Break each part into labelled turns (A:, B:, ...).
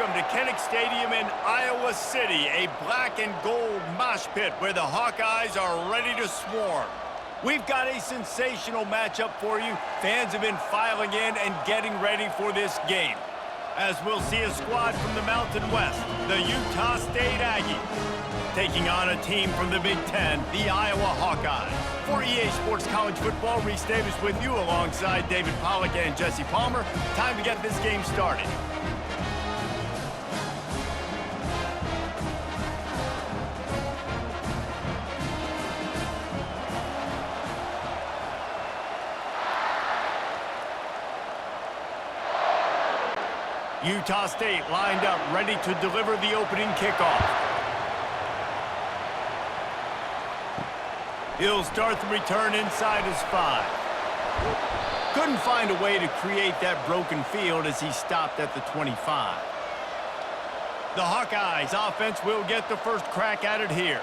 A: welcome to Kinnick Stadium in Iowa City, a black and gold mosh pit where the Hawkeyes are ready to swarm. We've got a sensational matchup for you. Fans have been filing in and getting ready for this game. As we'll see a squad from the Mountain West, the Utah State Aggies, taking on a team from the Big Ten, the Iowa Hawkeyes. For EA Sports College Football, Reese Davis with you alongside David Pollack and Jesse Palmer. Time to get this game started. Utah State lined up, ready to deliver the opening kickoff. He'll start the return inside his 5. Couldn't find a way to create that broken field as he stopped at the 25. The Hawkeyes offense will get the first crack at it here.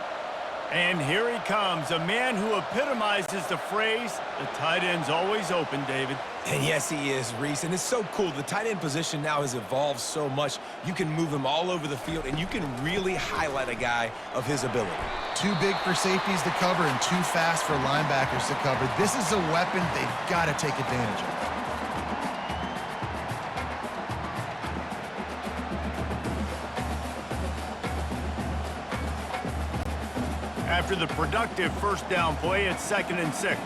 A: And here he comes, a man who epitomizes the phrase, the tight end's always open, David.
B: And yes, he is, Reese, and it's so cool. The tight end position now has evolved so much. You can move him all over the field, and you can really highlight a guy of his ability.
C: Too big for safeties to cover and too fast for linebackers to cover. This is a weapon they've got to take advantage of.
A: After the productive first down play, it's 2nd and 6.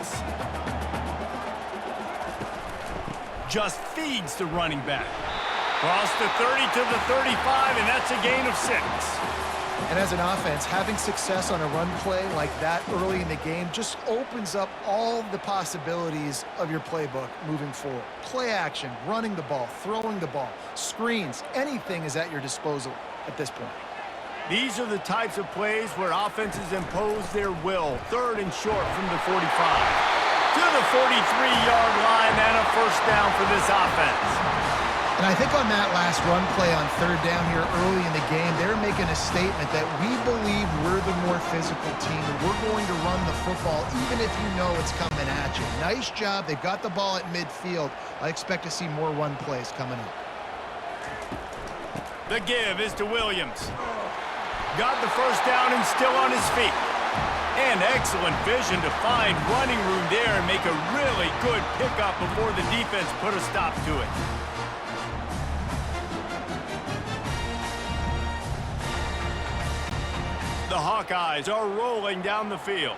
A: Just feeds the running back. Cross the 30 to the 35, and that's a gain of 6.
C: And as an offense, having success on a run play like that early in the game just opens up all the possibilities of your playbook moving forward. Play action, running the ball, throwing the ball, screens, anything is at your disposal at this point.
A: These are the types of plays where offenses impose their will. 3rd and short from the 45. To the 43-yard line and a first down for this offense.
C: And I think on that last run play on 3rd down here early in the game, they're making a statement that we believe we're the more physical team and we're going to run the football even if you know it's coming at you. Nice job. They've got the ball at midfield. I expect to see more run plays coming up.
A: The give is to Williams. Got the first down and still on his feet. And excellent vision to find running room there and make a really good pickup before the defense put a stop to it. The Hawkeyes are rolling down the field.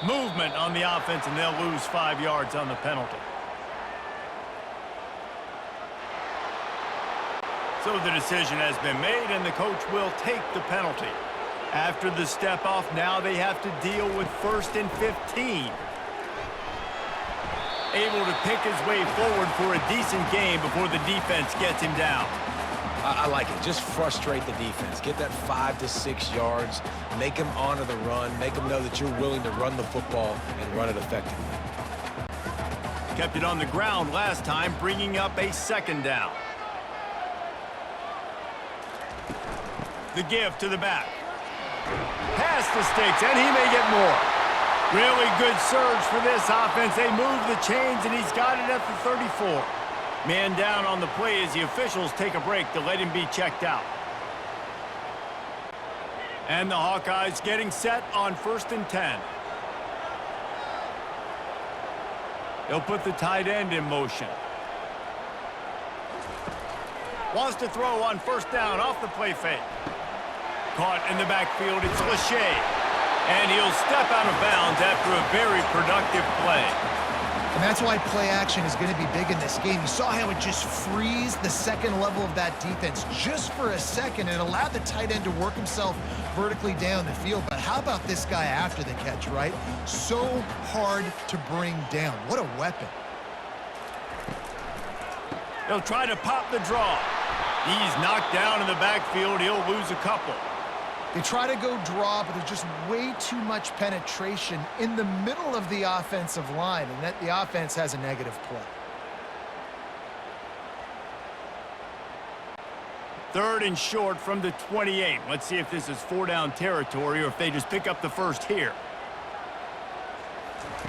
A: Movement on the offense, and they'll lose 5 yards on the penalty. So the decision has been made, and the coach will take the penalty. After the step off, now they have to deal with 1st and 15. Able to pick his way forward for a decent game before the defense gets him down.
B: I like it. Just frustrate the defense. Get that 5 to 6 yards. Make them honor the run. Make them know that you're willing to run the football and run it effectively.
A: Kept it on the ground last time, bringing up a 2nd down. The give to the back. Past the sticks, and he may get more. Really good surge for this offense. They move the chains, and he's got it at the 34. Man down on the play as the officials take a break to let him be checked out. And the Hawkeyes getting set on 1st and 10. They'll put the tight end in motion. Wants to throw on 1st down off the play fake. Caught in the backfield, it's Lachey. And he'll step out of bounds after a very productive play.
C: And that's why play action is going to be big in this game. You saw how it just frees the 2nd level of that defense just for a second and allowed the tight end to work himself vertically down the field. But how about this guy after the catch, right? So hard to bring down. What a weapon.
A: He'll try to pop the draw. He's knocked down in the backfield. He'll lose a couple.
C: They try to go draw, but there's just way too much penetration in the middle of the offensive line, and that the offense has a negative play.
A: 3rd and short from the 28. Let's see if this is 4-down territory or if they just pick up the first here.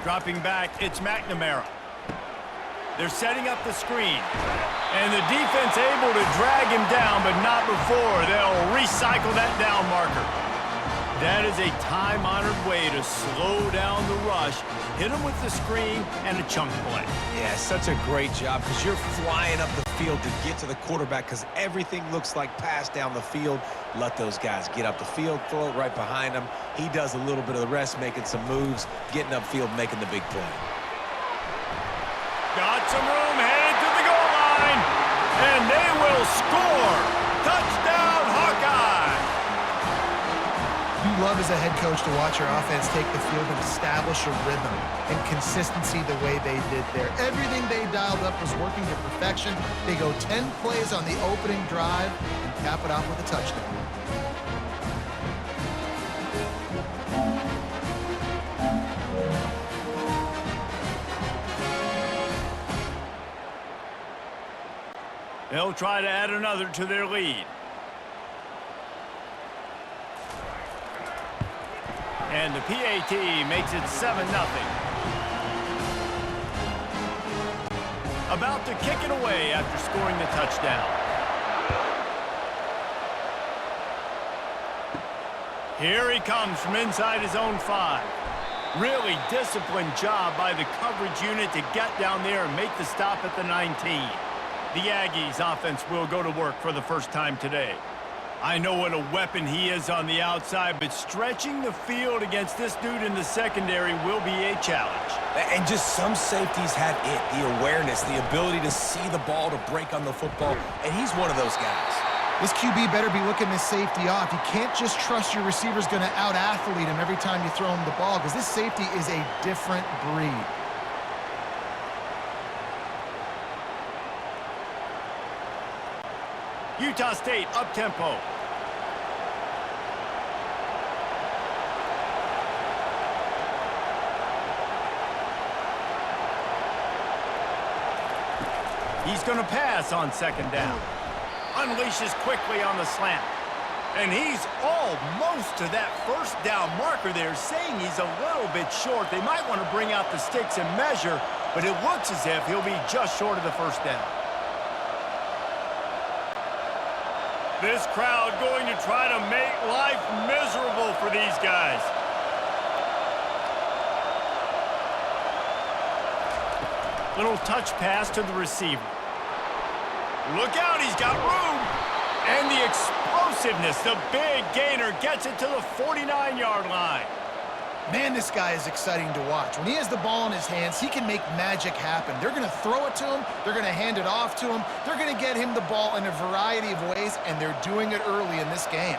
A: Dropping back, it's McNamara. They're setting up the screen. And the defense able to drag him down, but not before. They'll recycle that down marker. That is a time-honored way to slow down the rush, hit him with the screen, and a chunk play.
B: Yeah, such a great job because you're flying up the field to get to the quarterback because everything looks like pass down the field. Let those guys get up the field, throw it right behind him. He does a little bit of the rest, making some moves, getting upfield, making the big play.
A: Got some room, headed to the goal line, and they will score. Touchdown, Hawkeyes!
C: You love as a head coach to watch your offense take the field and establish a rhythm and consistency the way they did there. Everything they dialed up was working to perfection. They go 10 plays on the opening drive and cap it off with a touchdown.
A: They'll try to add another to their lead. And the PAT makes it 7-0. About to kick it away after scoring the touchdown. Here he comes from inside his own 5. Really disciplined job by the coverage unit to get down there and make the stop at the 19. The Aggies offense will go to work for the first time today. I know what a weapon he is on the outside, but stretching the field against this dude in the secondary will be a challenge.
B: And just some safeties have it, the awareness, the ability to see the ball, to break on the football, and he's one of those guys.
C: This QB better be looking this safety off. You can't just trust your receiver's going to out-athlete him every time you throw him the ball because this safety is a different breed.
A: Utah State up-tempo. He's going to pass on second down. Unleashes quickly on the slant. And he's almost to that first down marker there, saying he's a little bit short. They might want to bring out the sticks and measure, but it looks as if he'll be just short of the first down. This crowd going to try to make life miserable for these guys. Little touch pass to the receiver. Look out, he's got room. And the explosiveness, the big gainer gets it to the 49-yard line.
C: Man, this guy is exciting to watch. When he has the ball in his hands, he can make magic happen. They're going to throw it to him. They're going to hand it off to him. They're going to get him the ball in a variety of ways, and they're doing it early in this game.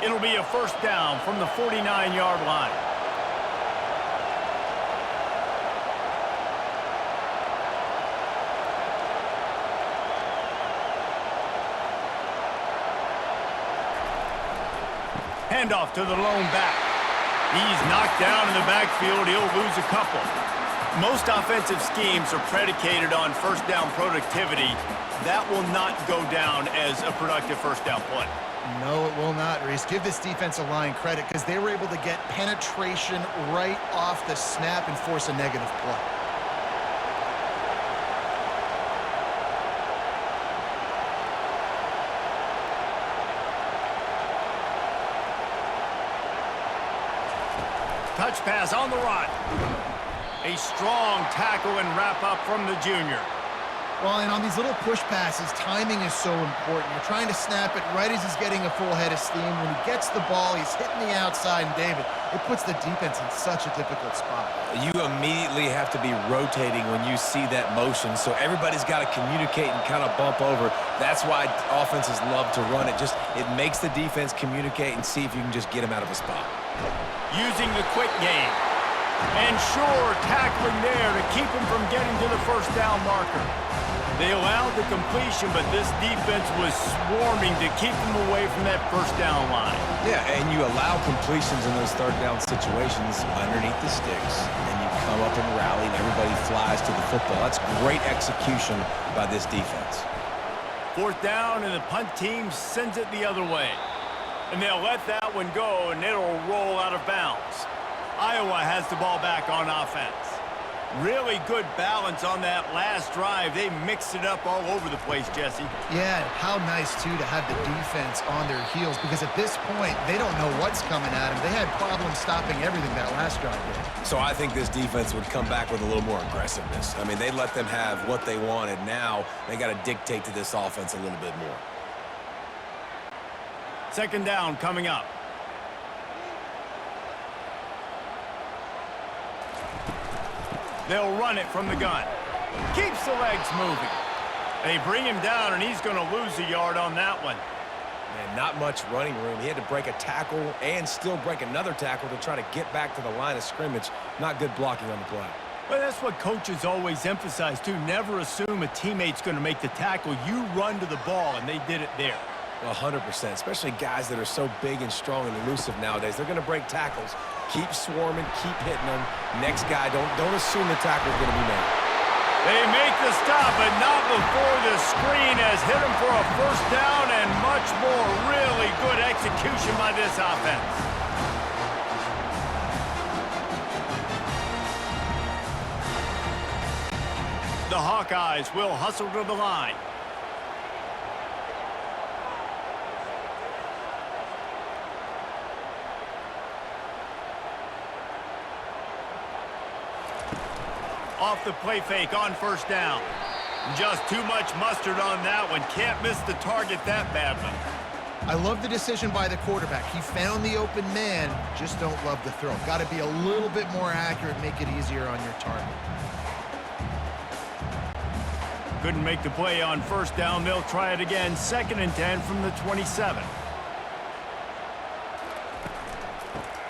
A: It'll be a first down from the 49-yard line. Handoff to the lone back. He's knocked down in the backfield. He'll lose a couple. Most offensive schemes are predicated on first down productivity. That will not go down as a productive first down play.
C: No, it will not, Reese. Give this defensive line credit because they were able to get penetration right off the snap and force a negative play.
A: Touch pass on the run. A strong tackle and wrap up from the junior.
C: Well, and on these little push passes, timing is so important. You're trying to snap it right as he's getting a full head of steam. When he gets the ball, he's hitting the outside, and David, it puts the defense in such a difficult spot.
B: You immediately have to be rotating when you see that motion, so everybody's got to communicate and kind of bump over. That's why offenses love to run it. It makes the defense communicate and see if you can just get him out of a spot.
A: Using the quick game. And sure, tackling there to keep him from getting to the first down marker. They allowed the completion, but this defense was swarming to keep them away from that first down line.
B: Yeah, and you allow completions in those third down situations underneath the sticks, and you come up and rally, and everybody flies to the football. That's great execution by this defense.
A: Fourth down, and the punt team sends it the other way. And they'll let that one go, and it'll roll out of bounds. Iowa has the ball back on offense. Really good balance on that last drive. They mixed it up all over the place, Jesse.
C: Yeah, how nice, too, to have the defense on their heels, because at this point, they don't know what's coming at them. They had problems stopping everything that last drive did.
B: So I think this defense would come back with a little more aggressiveness. I mean, they let them have what they wanted. Now they got to dictate to this offense a little bit more.
A: Second down coming up. They'll run it from the gun. Keeps the legs moving. They bring him down, and he's going to lose a yard on that one.
B: And not much running room. He had to break a tackle and still break another tackle to try to get back to the line of scrimmage. Not good blocking on the play.
A: Well, that's what coaches always emphasize, too. Never assume a teammate's going to make the tackle. You run to the ball, and they did it there.
B: 100%, especially guys that are so big and strong and elusive nowadays. They're going to break tackles. Keep swarming, keep hitting them. Next guy, don't assume the tackle's going to be made.
A: They make the stop, but not before the screen has hit him for a first down and much more. Really good execution by this offense. The Hawkeyes will hustle to the line. Off the play fake on first down. Just too much mustard on that one. Can't miss the target that badly.
C: I love the decision by the quarterback. He found the open man, just don't love the throw. Got to be a little bit more accurate, make it easier on your target.
A: Couldn't make the play on first down. They'll try it again. 2nd and 10 from the 27.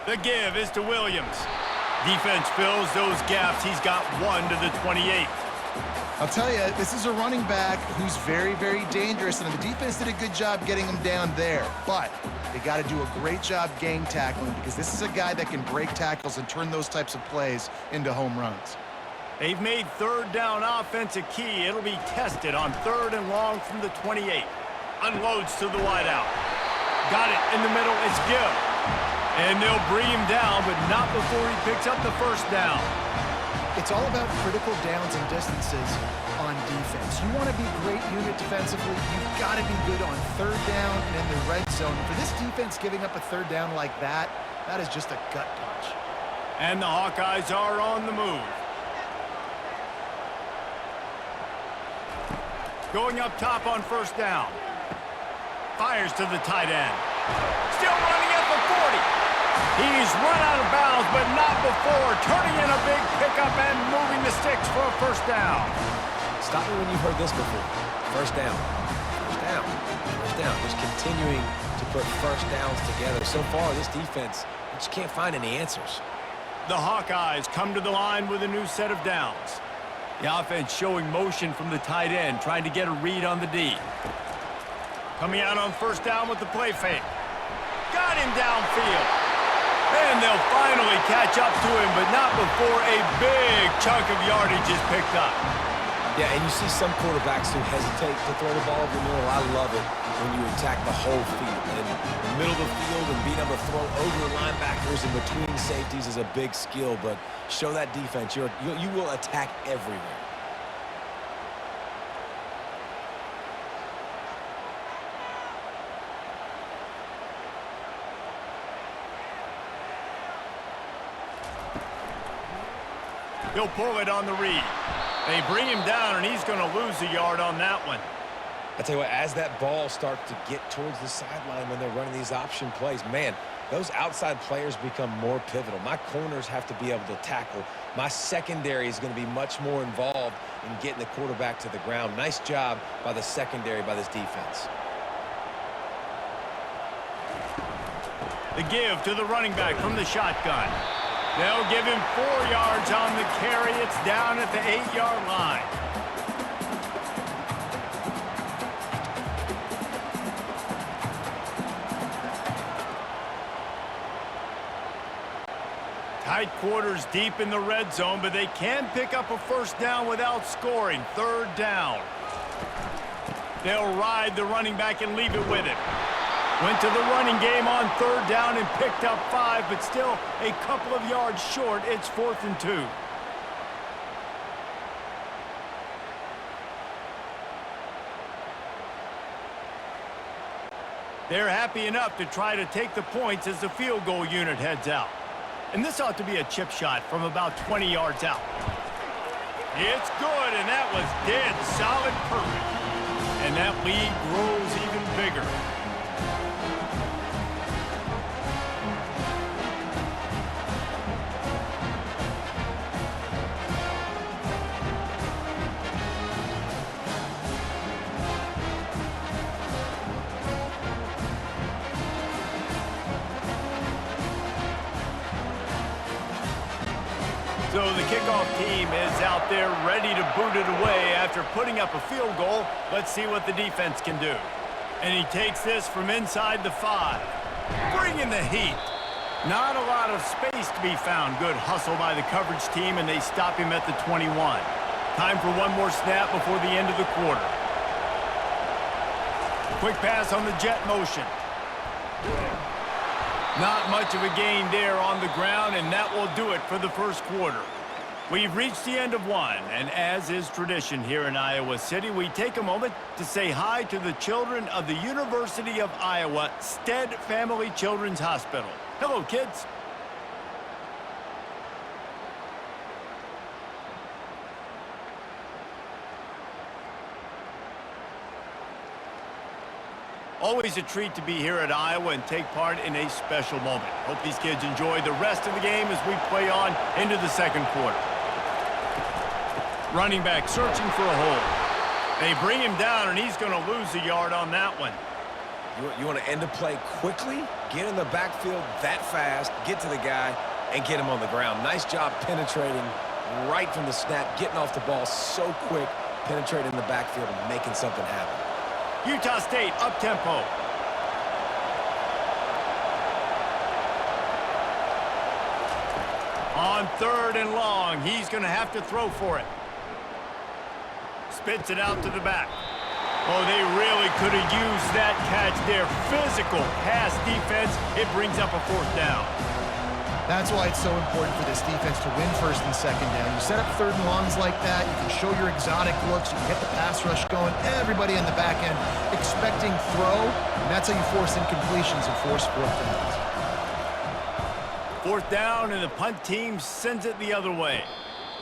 A: The give is to Williams. Defense fills those gaps. He's got 1 to the 28.
C: I'll tell you, this is a running back who's very, very dangerous, and the defense did a good job getting him down there. But they got to do a great job gang tackling, because this is a guy that can break tackles and turn those types of plays into home runs.
A: They've made third down offense a key. It'll be tested on 3rd and long from the 28. Unloads to the wideout. Got it in the middle. It's Gill. And they'll bring him down, but not before he picks up the first down.
C: It's all about critical downs and distances on defense. You want to be great unit defensively, you've got to be good on 3rd down and in the red zone. For this defense giving up a 3rd down like that, that is just a gut punch.
A: And the Hawkeyes are on the move. Going up top on first down. Fires to the tight end. Still running at the 40. He's run out of bounds, but not before turning in a big pickup and moving the sticks for a first down.
B: Stop me when you've heard this before. First down. First down. First down. Just continuing to put first downs together. So far, this defense, you just can't find any answers.
A: The Hawkeyes come to the line with a new set of downs. The offense showing motion from the tight end, trying to get a read on the D. Coming out on first down with the play fake. Got him downfield. And they'll finally catch up to him, but not before a big chunk of yardage is picked up.
B: Yeah, and you see some quarterbacks who hesitate to throw the ball over the middle. I love it when you attack the whole field. And the middle of the field and being able to throw over the linebackers and between safeties is a big skill, but show that defense. You will attack everywhere.
A: He'll pull it on the read. They bring him down, and he's going to lose a yard on that one.
B: I tell you what, as that ball starts to get towards the sideline when they're running these option plays, man, those outside players become more pivotal. My corners have to be able to tackle. My secondary is going to be much more involved in getting the quarterback to the ground. Nice job by the secondary, by this defense.
A: The give to the running back from the shotgun. They'll give him 4 yards on the carry. It's down at the 8-yard line. Tight quarters deep in the red zone, but they can pick up a first down without scoring. 3rd down. They'll ride the running back and leave it with him. Went to the running game on 3rd down and picked up 5, but still a couple of yards short. It's 4th and 2. They're happy enough to try to take the points as the field goal unit heads out. And this ought to be a chip shot from about 20 yards out. It's good, and that was dead solid perfect. And that lead grows even bigger. So the kickoff team is out there ready to boot it away after putting up a field goal. Let's see what the defense can do. And he takes this from inside the 5. Bringing the heat. Not a lot of space to be found. Good hustle by the coverage team, and they stop him at the 21. Time for one more snap before the end of the quarter. Quick pass on the jet motion. Not much of a gain there on the ground, and that will do it for the first quarter. We've reached the end of one, and as is tradition here in Iowa City, we take a moment to say hi to the children of the University of Iowa Stead Family Children's Hospital. Hello, kids. Always a treat to be here at Iowa and take part in a special moment. Hope these kids enjoy the rest of the game as we play on into the second quarter. Running back searching for a hole. They bring him down, and he's going to lose a yard on that one.
B: You want to end the play quickly, get in the backfield that fast, get to the guy, and get him on the ground. Nice job penetrating right from the snap, getting off the ball so quick, penetrating the backfield and making something happen.
A: Utah State up-tempo. On 3rd and long, he's going to have to throw for it. Spits it out to the back. Oh, they really could have used that catch there. Physical pass defense. It brings up a 4th down.
C: That's why it's so important for this defense to win 1st and 2nd down. You set up 3rd and longs like that, you can show your exotic looks, you can get the pass rush going, everybody in the back end expecting throw, and that's how you force incompletions and force 4th downs.
A: 4th down, and the punt team sends it the other way.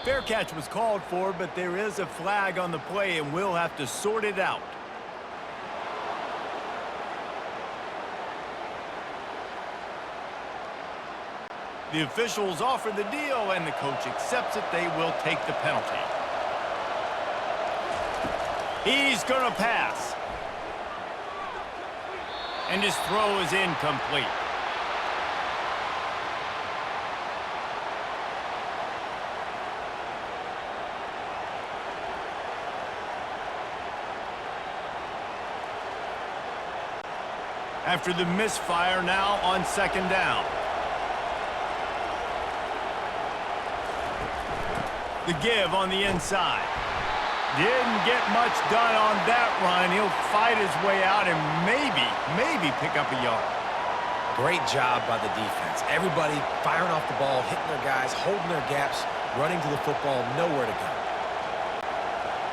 A: Fair catch was called for, but there is a flag on the play, and we'll have to sort it out. The officials offer the deal, and the coach accepts it. They will take the penalty. He's going to pass. And his throw is incomplete. After the misfire, now on 2nd down. The give on the inside. Didn't get much done on that run. He'll fight his way out and maybe pick up a yard.
B: Great job by the defense. Everybody firing off the ball, hitting their guys, holding their gaps, running to the football, nowhere to go.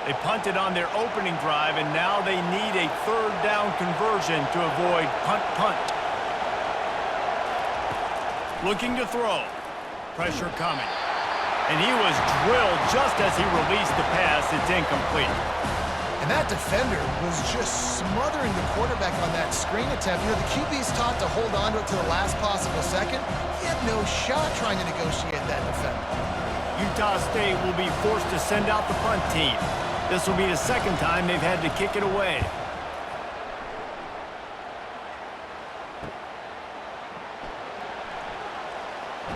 A: They punted on their opening drive, and now they need a 3rd down conversion to avoid punt. Looking to throw. Pressure coming. And he was drilled just as he released the pass. It's incomplete.
C: And that defender was just smothering the quarterback on that screen attempt. You know, the QB's taught to hold on to it to the last possible second. He had no shot trying to negotiate that defender.
A: Utah State will be forced to send out the punt team. This will be the 2nd time they've had to kick it away.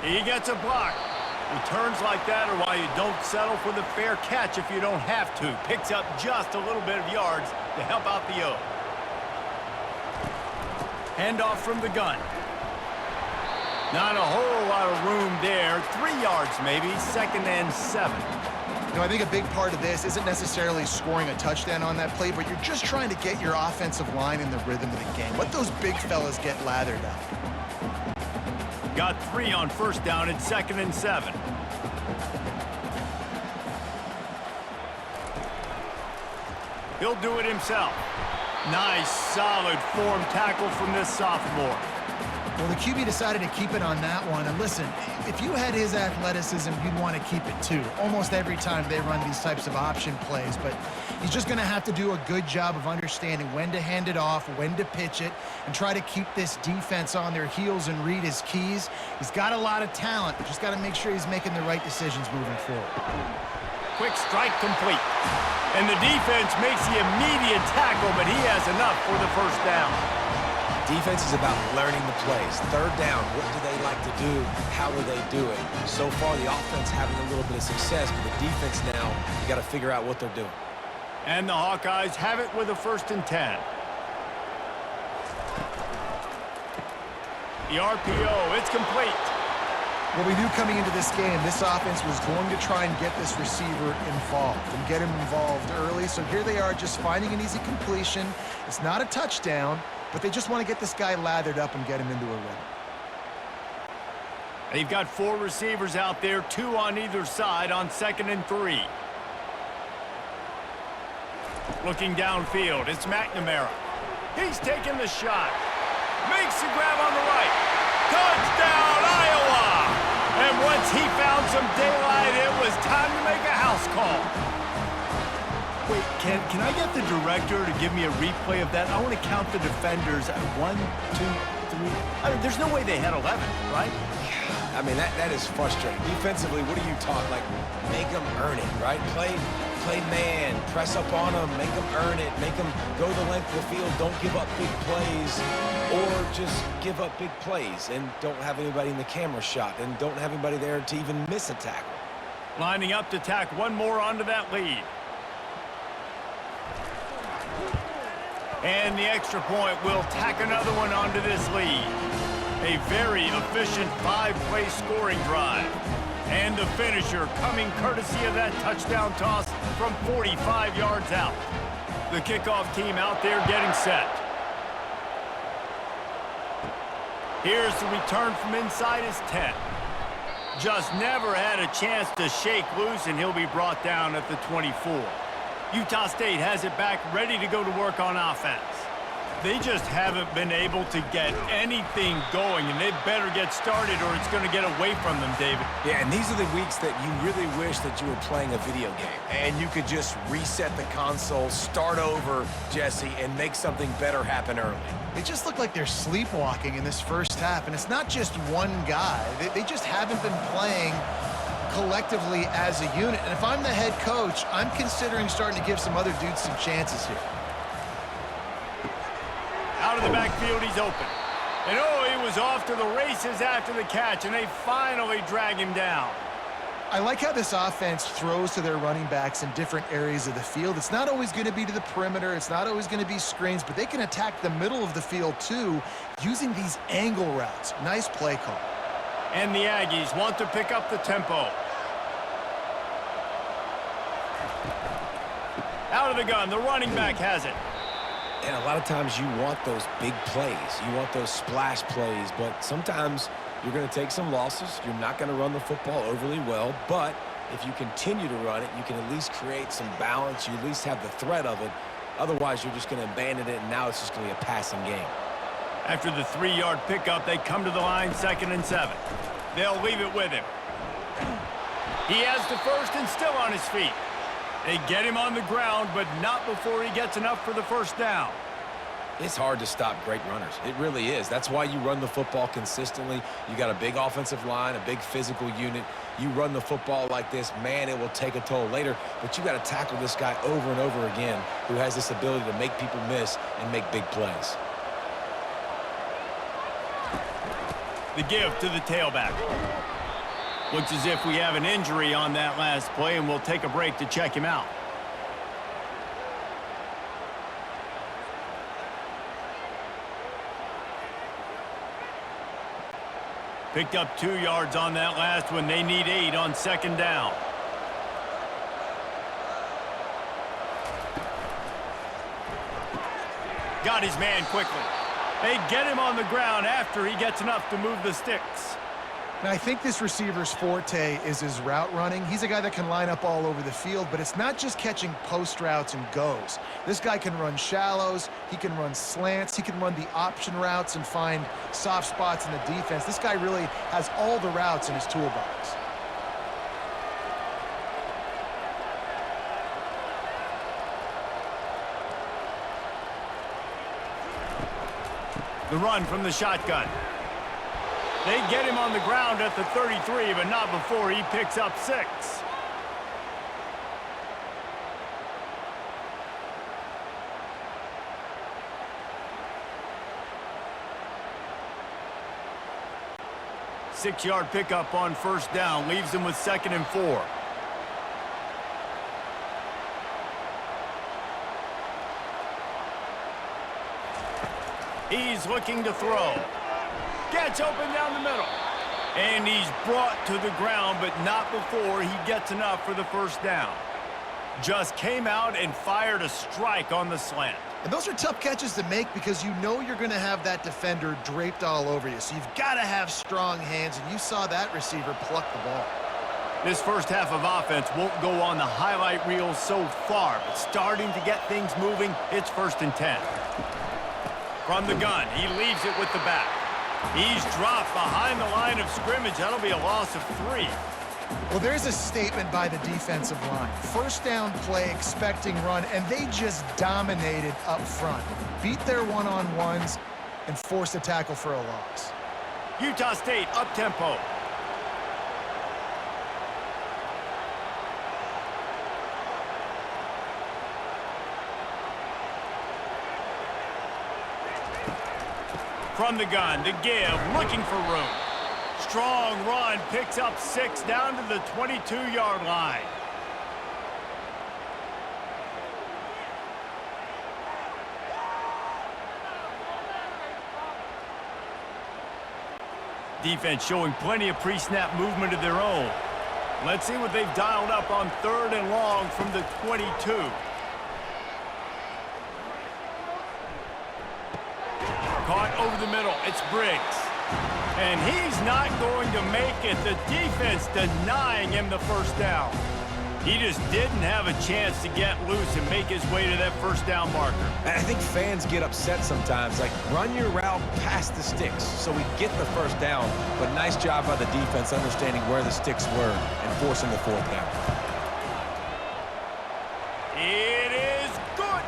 A: He gets a block. Returns like that are why you don't settle for the fair catch if you don't have to. Picks up just a little bit of yards to help out the O. Handoff from the gun. Not a whole lot of room there. 3 yards maybe, 2nd and 7.
C: You know, I think a big part of this isn't necessarily scoring a touchdown on that play, but you're just trying to get your offensive line in the rhythm of the game. Let those big fellas get lathered up.
A: Got 3 on 1st down at 2nd and 7. He'll do it himself. Nice, solid form tackle from this sophomore.
C: Well, the QB decided to keep it on that one. And listen, if you had his athleticism, you'd want to keep it too. Almost every time they run these types of option plays. But he's just going to have to do a good job of understanding when to hand it off, when to pitch it, and try to keep this defense on their heels and read his keys. He's got a lot of talent. Just got to make sure he's making the right decisions moving forward.
A: Quick strike complete. And the defense makes the immediate tackle, but he has enough for the first down.
B: Defense is about learning the plays. Third down, what do they like to do? How will they do it? So far, the offense having a little bit of success, but the defense now, you got to figure out what they're doing.
A: And the Hawkeyes have it with a 1st and 10. The RPO, it's complete.
C: Well, we knew coming into this game, this offense was going to try and get this receiver involved and get him involved early. So here they are just finding an easy completion. It's not a touchdown, but they just want to get this guy lathered up and get him into a rhythm.
A: They've got 4 receivers out there, 2 on either side on 2nd and 3. Looking downfield, it's McNamara. He's taking the shot. Makes the grab on the right. Touchdown, Iowa! And once he found some daylight, it was time to make a house call. Wait, can I get the director to give me a replay of that? I want to count the defenders. 1, 2, 3. I mean, there's no way they had 11, right?
B: I mean, that is frustrating. Defensively, what are you taught? Like, make them earn it, right? Play man, press up on them, make them earn it, make them go the length of the field, don't give up big plays, or just give up big plays and don't have anybody in the camera shot and don't have anybody there to even miss a tackle.
A: Lining up to tack one more onto that lead. And the extra point will tack another one onto this lead. A very efficient 5-play scoring drive. And the finisher coming courtesy of that touchdown toss from 45 yards out. The kickoff team out there getting set. Here's the return from inside his 10. Just never had a chance to shake loose, and he'll be brought down at the 24. Utah State has it back, ready to go to work on offense. They just haven't been able to get anything going, and they better get started or it's going to get away from them, David.
B: Yeah, and these are the weeks that you really wish that you were playing a video game and you could just reset the console, start over, Jesse, and make something better happen early.
C: It just looked like they're sleepwalking in this first half, and it's not just one guy. They just haven't been playing collectively as a unit. And if I'm the head coach, I'm considering starting to give some other dudes some chances here.
A: Out of the backfield, he's open. And oh, he was off to the races after the catch, and they finally drag him down.
C: I like how this offense throws to their running backs in different areas of the field. It's not always going to be to the perimeter. It's not always going to be screens, but they can attack the middle of the field too using these angle routes. Nice play call.
A: And the Aggies want to pick up the tempo. Out of the gun, the running back has it.
B: And a lot of times you want those big plays. You want those splash plays, but sometimes you're going to take some losses. You're not going to run the football overly well, but if you continue to run it, you can at least create some balance. You at least have the threat of it. Otherwise, you're just going to abandon it, and now it's just going to be a passing game.
A: After the 3-yard pickup, they come to the line 2nd and 7. They'll leave it with him. He has the first and still on his feet. They get him on the ground, but not before he gets enough for the first down.
B: It's hard to stop great runners. It really is. That's why you run the football consistently. You got a big offensive line, a big physical unit. You run the football like this, man, it will take a toll later. But you got to tackle this guy over and over again who has this ability to make people miss and make big plays.
A: The give to the tailback. Looks as if we have an injury on that last play, and we'll take a break to check him out. Picked up 2 yards on that last one. They need 8 on 2nd down. Got his man quickly. They get him on the ground after he gets enough to move the sticks.
C: And I think this receiver's forte is his route running. He's a guy that can line up all over the field, but it's not just catching post routes and goes. This guy can run shallows, he can run slants, he can run the option routes and find soft spots in the defense. This guy really has all the routes in his toolbox.
A: The run from the shotgun. They get him on the ground at the 33, but not before he picks up 6. Six-yard pickup on first down leaves him with 2nd and 4. He's looking to throw. Gets open down the middle. And he's brought to the ground, but not before he gets enough for the first down. Just came out and fired a strike on the slant.
C: And those are tough catches to make because you know you're going to have that defender draped all over you. So you've got to have strong hands, and you saw that receiver pluck the ball.
A: This first half of offense won't go on the highlight reel so far, but starting to get things moving, it's 1st and 10. From the gun, he leaves it with the back. He's dropped behind the line of scrimmage. That'll be a loss of 3.
C: Well, there's a statement by the defensive line. First down play, expecting run, and they just dominated up front. Beat their one-on-ones and forced a tackle for a loss.
A: Utah State up-tempo. From the gun, the give, looking for room. Strong run, picks up 6 down to the 22-yard line. Defense showing plenty of pre-snap movement of their own. Let's see what they've dialed up on 3rd and long from the 22. Caught over the middle. It's Briggs. And he's not going to make it. The defense denying him the first down. He just didn't have a chance to get loose and make his way to that first down marker.
B: And I think fans get upset sometimes. Like, run your route past the sticks so we get the first down. But nice job by the defense understanding where the sticks were and forcing the 4th down.
A: It is good.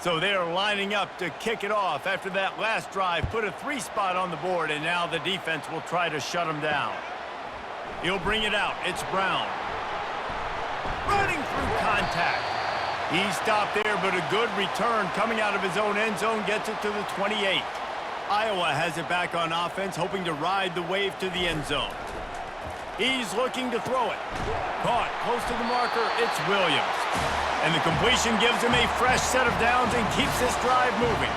A: So they are lining up to kick it off after that last drive. Put a 3 spot on the board, and now the defense will try to shut them down. He'll bring it out. It's Brown. Running through contact. He stopped there, but a good return coming out of his own end zone gets it to the 28. Iowa has it back on offense, hoping to ride the wave to the end zone. He's looking to throw it. Caught close to the marker. It's Williams. And the completion gives him a fresh set of downs and keeps this drive moving.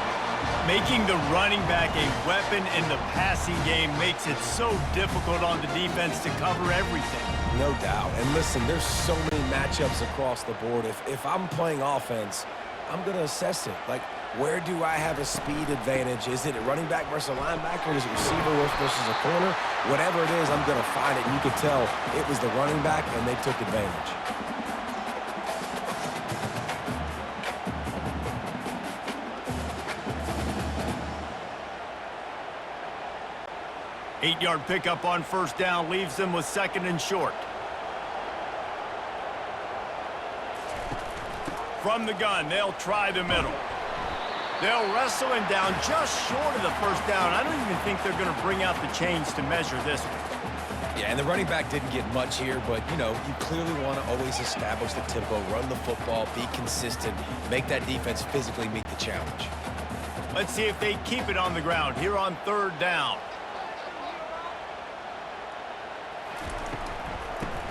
A: Making the running back a weapon in the passing game makes it so difficult on the defense to cover everything.
B: No doubt. And listen, there's so many matchups across the board. If I'm playing offense, I'm going to assess it. Like, where do I have a speed advantage? Is it a running back versus a linebacker? Is it receiver versus a corner? Whatever it is, I'm going to find it. And you can tell it was the running back, and they took advantage.
A: Eight-yard pickup on first down leaves them with 2nd and short. From the gun, they'll try the middle. They'll wrestle him down just short of the first down. I don't even think they're going to bring out the chains to measure this one.
B: Yeah, and the running back didn't get much here, but, you know, you clearly want to always establish the tempo, run the football, be consistent, make that defense physically meet the challenge.
A: Let's see if they keep it on the ground here on 3rd down.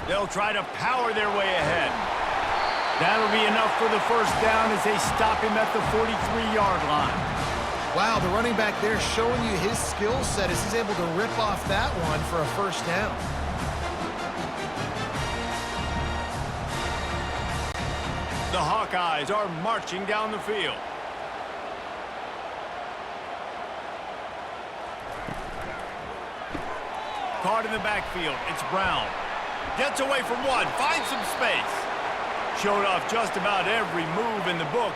A: They'll try to power their way ahead. That'll be enough for the 1st down as they stop him at the 43-yard line.
C: Wow, the running back there showing you his skill set as he's able to rip off that one for a 1st down.
A: The Hawkeyes are marching down the field. Caught in the backfield, it's Brown. Gets away from one, finds some space. Showed off just about every move in the book,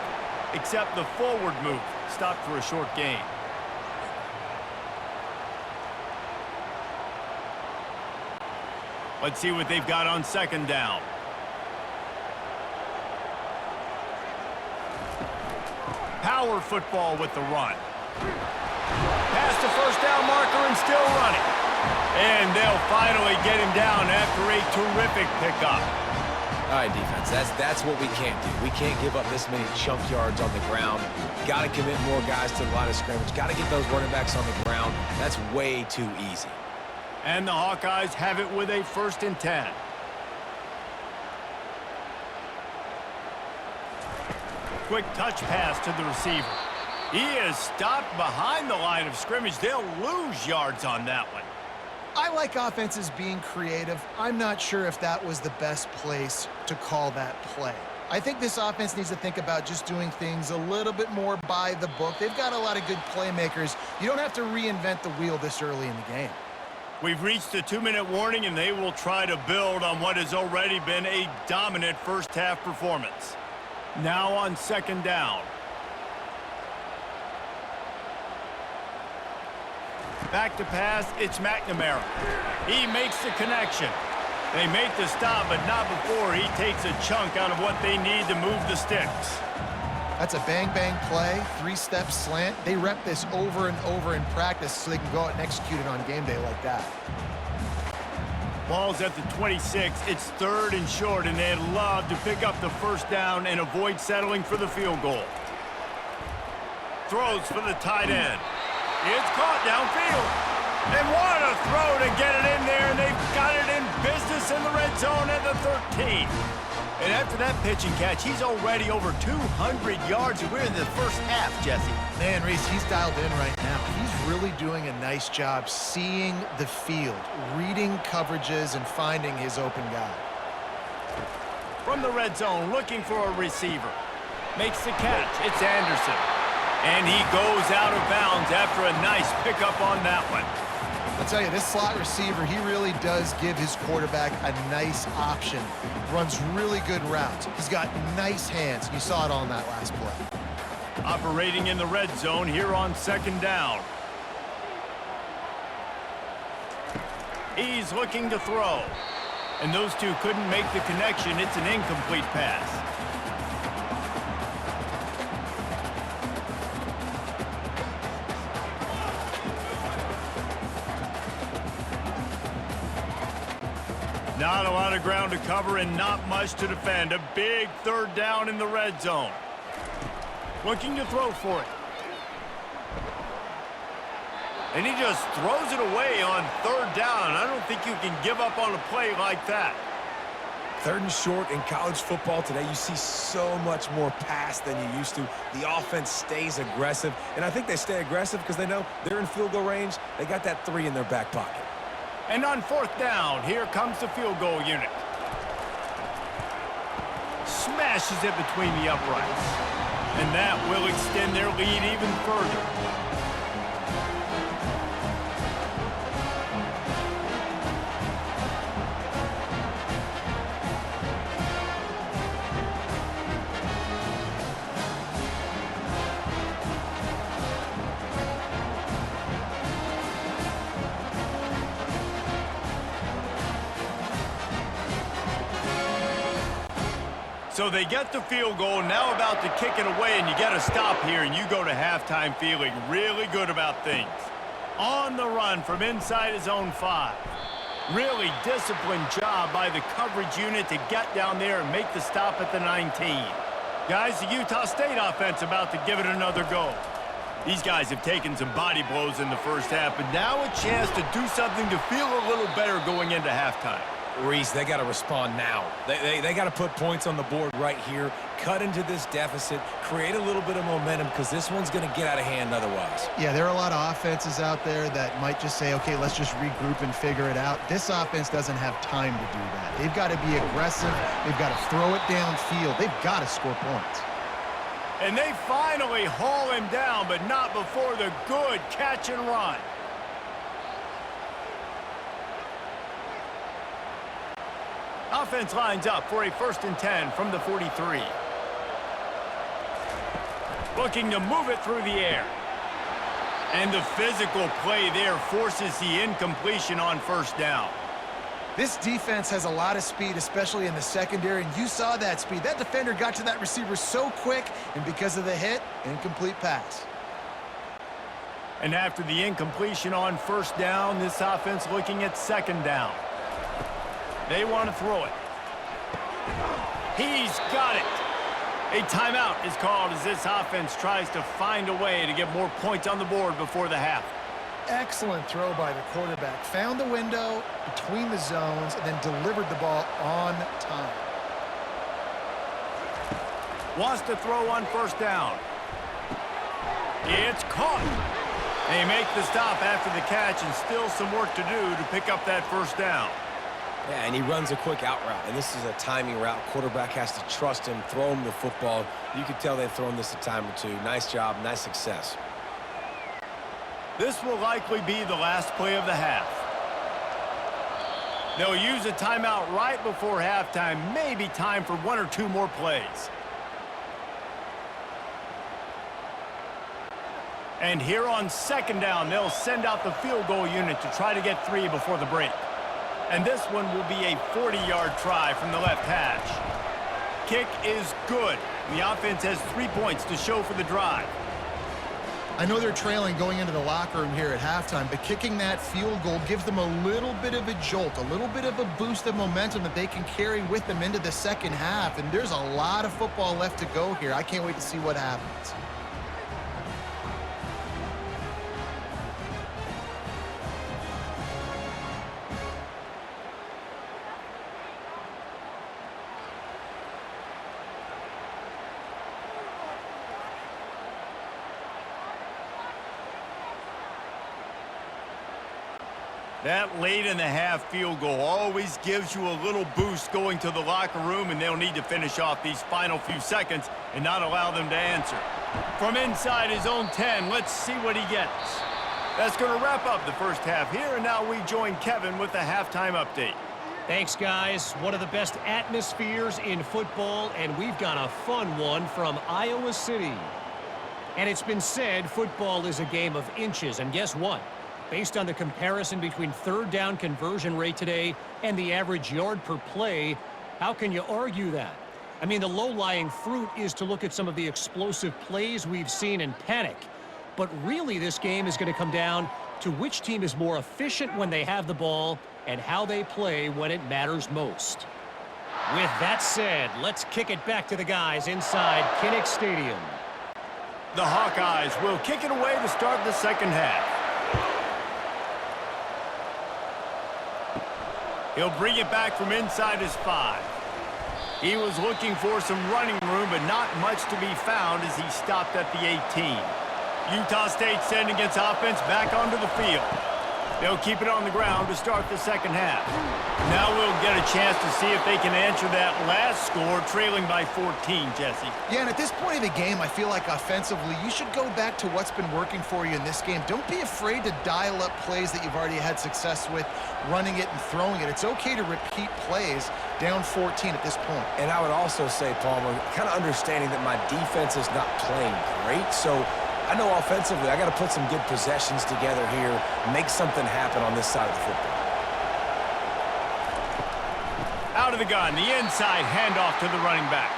A: except the forward move. Stopped for a short gain. Let's see what they've got on 2nd down. Power football with the run. Past the 1st down marker and still running. And they'll finally get him down after a terrific pickup.
B: All right, defense, that's what we can't do. We can't give up this many chunk yards on the ground. Got to commit more guys to the line of scrimmage. Got to get those running backs on the ground. That's way too easy.
A: And the Hawkeyes have it with a 1st and 10. Quick touch pass to the receiver. He is stopped behind the line of scrimmage. They'll lose yards on that one.
C: I like offenses being creative. I'm not sure if that was the best place to call that play. I think this offense needs to think about just doing things a little bit more by the book. They've got a lot of good playmakers. You don't have to reinvent the wheel this early in the game.
A: We've reached the 2-minute warning, and they will try to build on what has already been a dominant 1st half performance. Now on 2nd down. Back to pass, it's McNamara. He makes the connection. They make the stop, but not before he takes a chunk out of what they need to move the sticks.
C: That's a bang-bang play, 3-step slant. They rep this over and over in practice so they can go out and execute it on game day like that.
A: Ball's at the 26. It's 3rd and short, and they'd love to pick up the 1st down and avoid settling for the field goal. Throws for the tight end. It's caught downfield. And what a throw to get it in there, and they've got it in business in the red zone at the 13. And after that pitch and catch, he's already over 200 yards, and we're in the 1st half, Jesse.
C: Man, Reese, he's dialed in right now. He's really doing a nice job seeing the field, reading coverages, and finding his open guy.
A: From the red zone, looking for a receiver. Makes the catch. It's Anderson. And he goes out of bounds after a nice pickup on that one.
C: I'll tell you, this slot receiver, he really does give his quarterback a nice option. Runs really good routes. He's got nice hands. You saw it on that last play.
A: Operating in the red zone here on 2nd down. He's looking to throw. And those two couldn't make the connection. It's an incomplete pass. Not a lot of ground to cover and not much to defend. A big 3rd down in the red zone. Looking to throw for it. And he just throws it away on 3rd down. I don't think you can give up on a play like that.
B: 3rd and short in college football today, you see so much more pass than you used to. The offense stays aggressive, and I think they stay aggressive because they know they're in field goal range. They got that 3 in their back pocket.
A: And on 4th down, here comes the field goal unit. Smashes it between the uprights. And that will extend their lead even further. So they get the field goal, now about to kick it away, and you get a stop here, and you go to halftime feeling really good about things. On the run from inside his own 5. Really disciplined job by the coverage unit to get down there and make the stop at the 19. Guys, the Utah State offense about to give it another go. These guys have taken some body blows in the first half, but now a chance to do something to feel a little better going into halftime.
B: Reese, they got to respond now. They got to put points on the board right here, cut into this deficit, create a little bit of momentum, because this one's going to get out of hand otherwise.
C: Yeah, there are a lot of offenses out there that might just say, okay, let's just regroup and figure it out. This offense doesn't have time to do that. They've got to be aggressive. They've got to throw it downfield. They've got to score points.
A: And they finally haul him down, but not before the good catch and run. Offense lines up for a 1st and 10 from the 43. Looking to move it through the air. And the physical play there forces the incompletion on 1st down.
C: This defense has a lot of speed, especially in the secondary, and you saw that speed. That defender got to that receiver so quick, and because of the hit, incomplete pass.
A: And after the incompletion on 1st down, this offense looking at 2nd down. They want to throw it. He's got it. A timeout is called as this offense tries to find a way to get more points on the board before the half.
C: Excellent throw by the quarterback. Found the window between the zones and then delivered the ball on time.
A: Wants to throw on 1st down. It's caught. They make the stop after the catch, and still some work to do to pick up that 1st down.
B: Yeah, and he runs a quick out route, and this is a timing route. Quarterback has to trust him, throw him the football. You can tell they've thrown this a time or two. Nice job, nice success.
A: This will likely be the last play of the half. They'll use a timeout right before halftime. Maybe time for 1 or 2 more plays. And here on 2nd down, they'll send out the field goal unit to try to get 3 before the break. And this one will be a 40-yard try from the left hash. Kick is good. The offense has 3 points to show for the drive.
C: I know they're trailing going into the locker room here at halftime, but kicking that field goal gives them a little bit of a jolt, a little bit of a boost of momentum that they can carry with them into the 2nd half. And there's a lot of football left to go here. I can't wait to see what happens.
A: That late in the half field goal always gives you a little boost going to the locker room, and they'll need to finish off these final few seconds and not allow them to answer. From inside his own 10, let's see what he gets. That's going to wrap up the first half here, and now we join Kevin with the halftime update.
D: Thanks, guys. One of the best atmospheres in football, and we've got a fun one from Iowa City. And it's been said football is a game of inches, and guess what? Based on the comparison between 3rd down conversion rate today and the average yard per play, how can you argue that? I mean, the low-lying fruit is to look at some of the explosive plays we've seen and panic. But really, this game is going to come down to which team is more efficient when they have the ball and how they play when it matters most. With that said, let's kick it back to the guys inside Kinnick Stadium.
A: The Hawkeyes will kick it away to start the 2nd half. He'll bring it back from inside his 5. He was looking for some running room, but not much to be found as he stopped at the 18. Utah State sending its offense back onto the field. They'll keep it on the ground to start the 2nd half. Now we'll get a chance to see if they can answer that last score, trailing by 14, Jesse.
C: Yeah, and at this point of the game, I feel like offensively, you should go back to what's been working for you in this game. Don't be afraid to dial up plays that you've already had success with, running it and throwing it. It's okay to repeat plays down 14 at this point.
B: And I would also say, Palmer, kind of understanding that my defense is not playing great, so I know offensively I got to put some good possessions together here, make something happen on this side of the football.
A: Out of the gun, the inside handoff to the running back.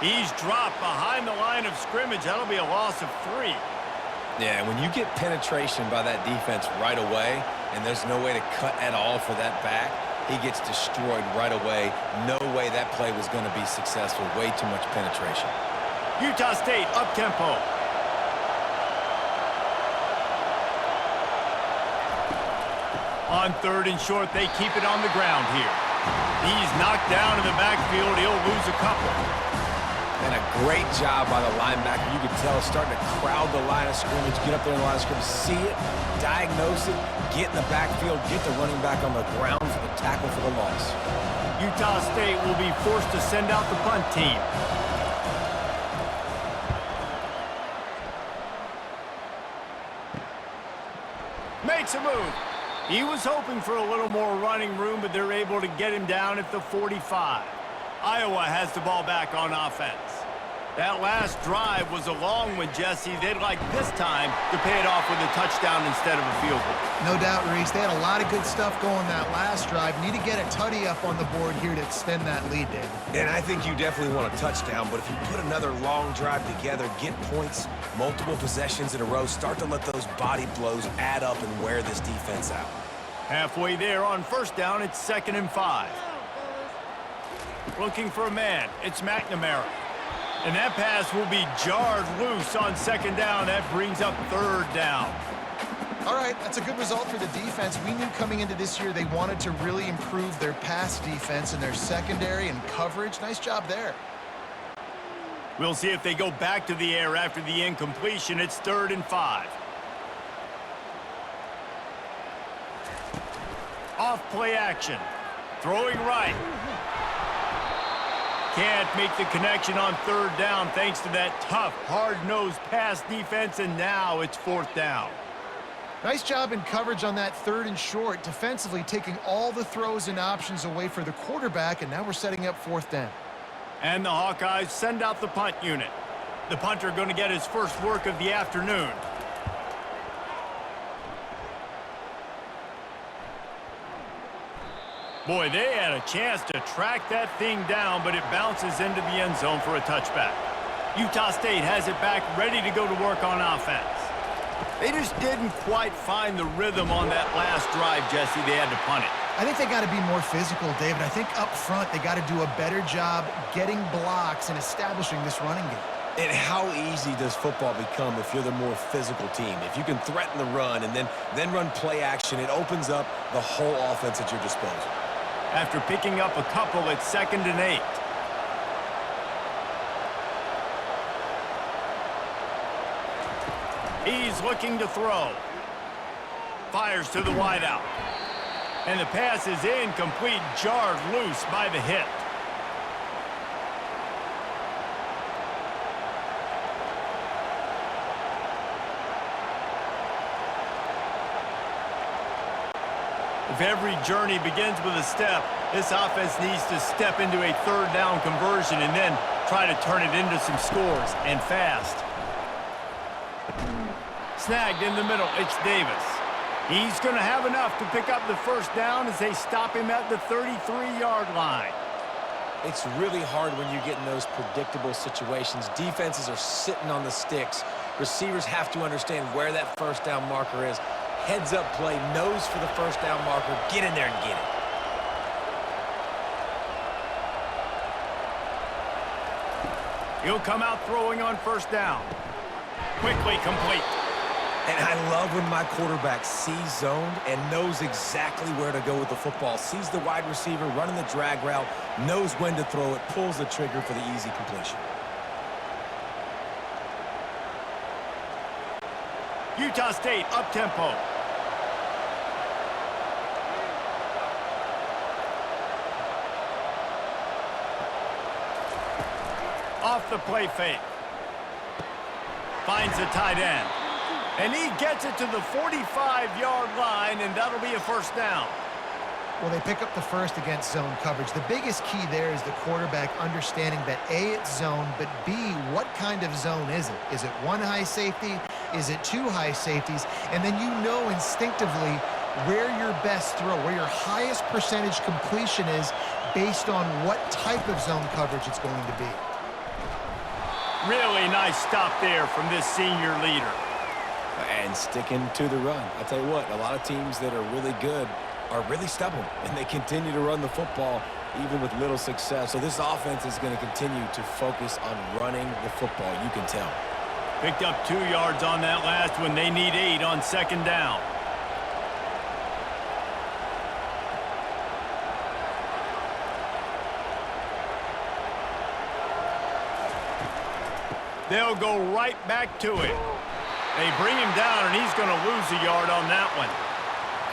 A: He's dropped behind the line of scrimmage. That'll be a loss of 3.
B: Yeah, when you get penetration by that defense right away, and there's no way to cut at all for that back, he gets destroyed right away. No way that play was going to be successful. Way too much penetration.
A: Utah State up-tempo. On 3rd and short, they keep it on the ground here. He's knocked down in the backfield. He'll lose a couple.
B: And a great job by the linebacker. You can tell starting to crowd the line of scrimmage, get up there in the line of scrimmage, see it, diagnose it, get in the backfield, get the running back on the ground for the tackle for the loss.
A: Utah State will be forced to send out the punt team. Makes a move. He was hoping for a little more running room, but they're able to get him down at the 45. Iowa has the ball back on offense. That last drive was a long one, Jesse. They'd like this time to pay it off with a touchdown instead of a field goal.
C: No doubt, Reese. They had a lot of good stuff going that last drive. Need to get a tutty up on the board here to extend that lead, David.
B: And I think you definitely want a touchdown, but if you put another long drive together, get points, multiple possessions in a row, start to let those body blows add up and wear this defense out.
A: Halfway there on 1st down, it's 2nd and 5. Looking for a man. It's McNamara. And that pass will be jarred loose on 2nd down. That brings up 3rd down.
C: All right, that's a good result for the defense. We knew coming into this year they wanted to really improve their pass defense and their secondary and coverage. Nice job there.
A: We'll see if they go back to the air after the incompletion. It's 3rd and 5. Off play action. Throwing right. Can't make the connection on 3rd down thanks to that tough, hard-nosed pass defense, and now it's 4th down.
C: Nice job in coverage on that 3rd and short, defensively taking all the throws and options away for the quarterback, and now we're setting up 4th down.
A: And the Hawkeyes send out the punt unit. The punter going to get his first work of the afternoon. Boy, they had a chance to track that thing down, but it bounces into the end zone for a touchback. Utah State has it back, ready to go to work on offense. They just didn't quite find the rhythm on that last drive, Jesse. They had to punt it.
C: I think they got to be more physical, David. I think up front they got to do a better job getting blocks and establishing this running game.
B: And how easy does football become if you're the more physical team? If you can threaten the run and then run play action, it opens up the whole offense at your disposal.
A: After picking up a couple, it's 2nd and 8. He's looking to throw. Fires to the wideout. And the pass is incomplete, jarred loose by the hit. If every journey begins with a step, this offense needs to step into a 3rd down conversion and then try to turn it into some scores, and fast. Snagged in the middle, it's Davis. He's going to have enough to pick up the 1st down as they stop him at the 33-yard line.
B: It's really hard when you get in those predictable situations. Defenses are sitting on the sticks. Receivers have to understand where that 1st down marker is. Heads-up play, nose for the 1st down marker. Get in there and get it.
A: He'll come out throwing on 1st down. Quickly complete.
B: And I love when my quarterback sees zoned and knows exactly where to go with the football. Sees the wide receiver running the drag route, knows when to throw it, pulls the trigger for the easy completion.
A: Utah State up-tempo. Off the play fake. Finds the tight end. And he gets it to the 45-yard line, and that'll be a 1st down.
C: Well, they pick up the 1st against zone coverage. The biggest key there is the quarterback understanding that A, it's zone, but B, what kind of zone is it? Is it 1 high safety? Is it 2 high safeties? And then you know instinctively where your best throw, where your highest percentage completion is based on what type of zone coverage it's going to be.
A: Really nice stop there from this senior leader.
B: And sticking to the run. I'll tell you what, a lot of teams that are really good are really stubborn, and they continue to run the football even with little success. So this offense is going to continue to focus on running the football. You can tell.
A: Picked up 2 yards on that last one. They need 8 on 2nd down. They'll go right back to it. They bring him down, and he's going to lose a yard on that one.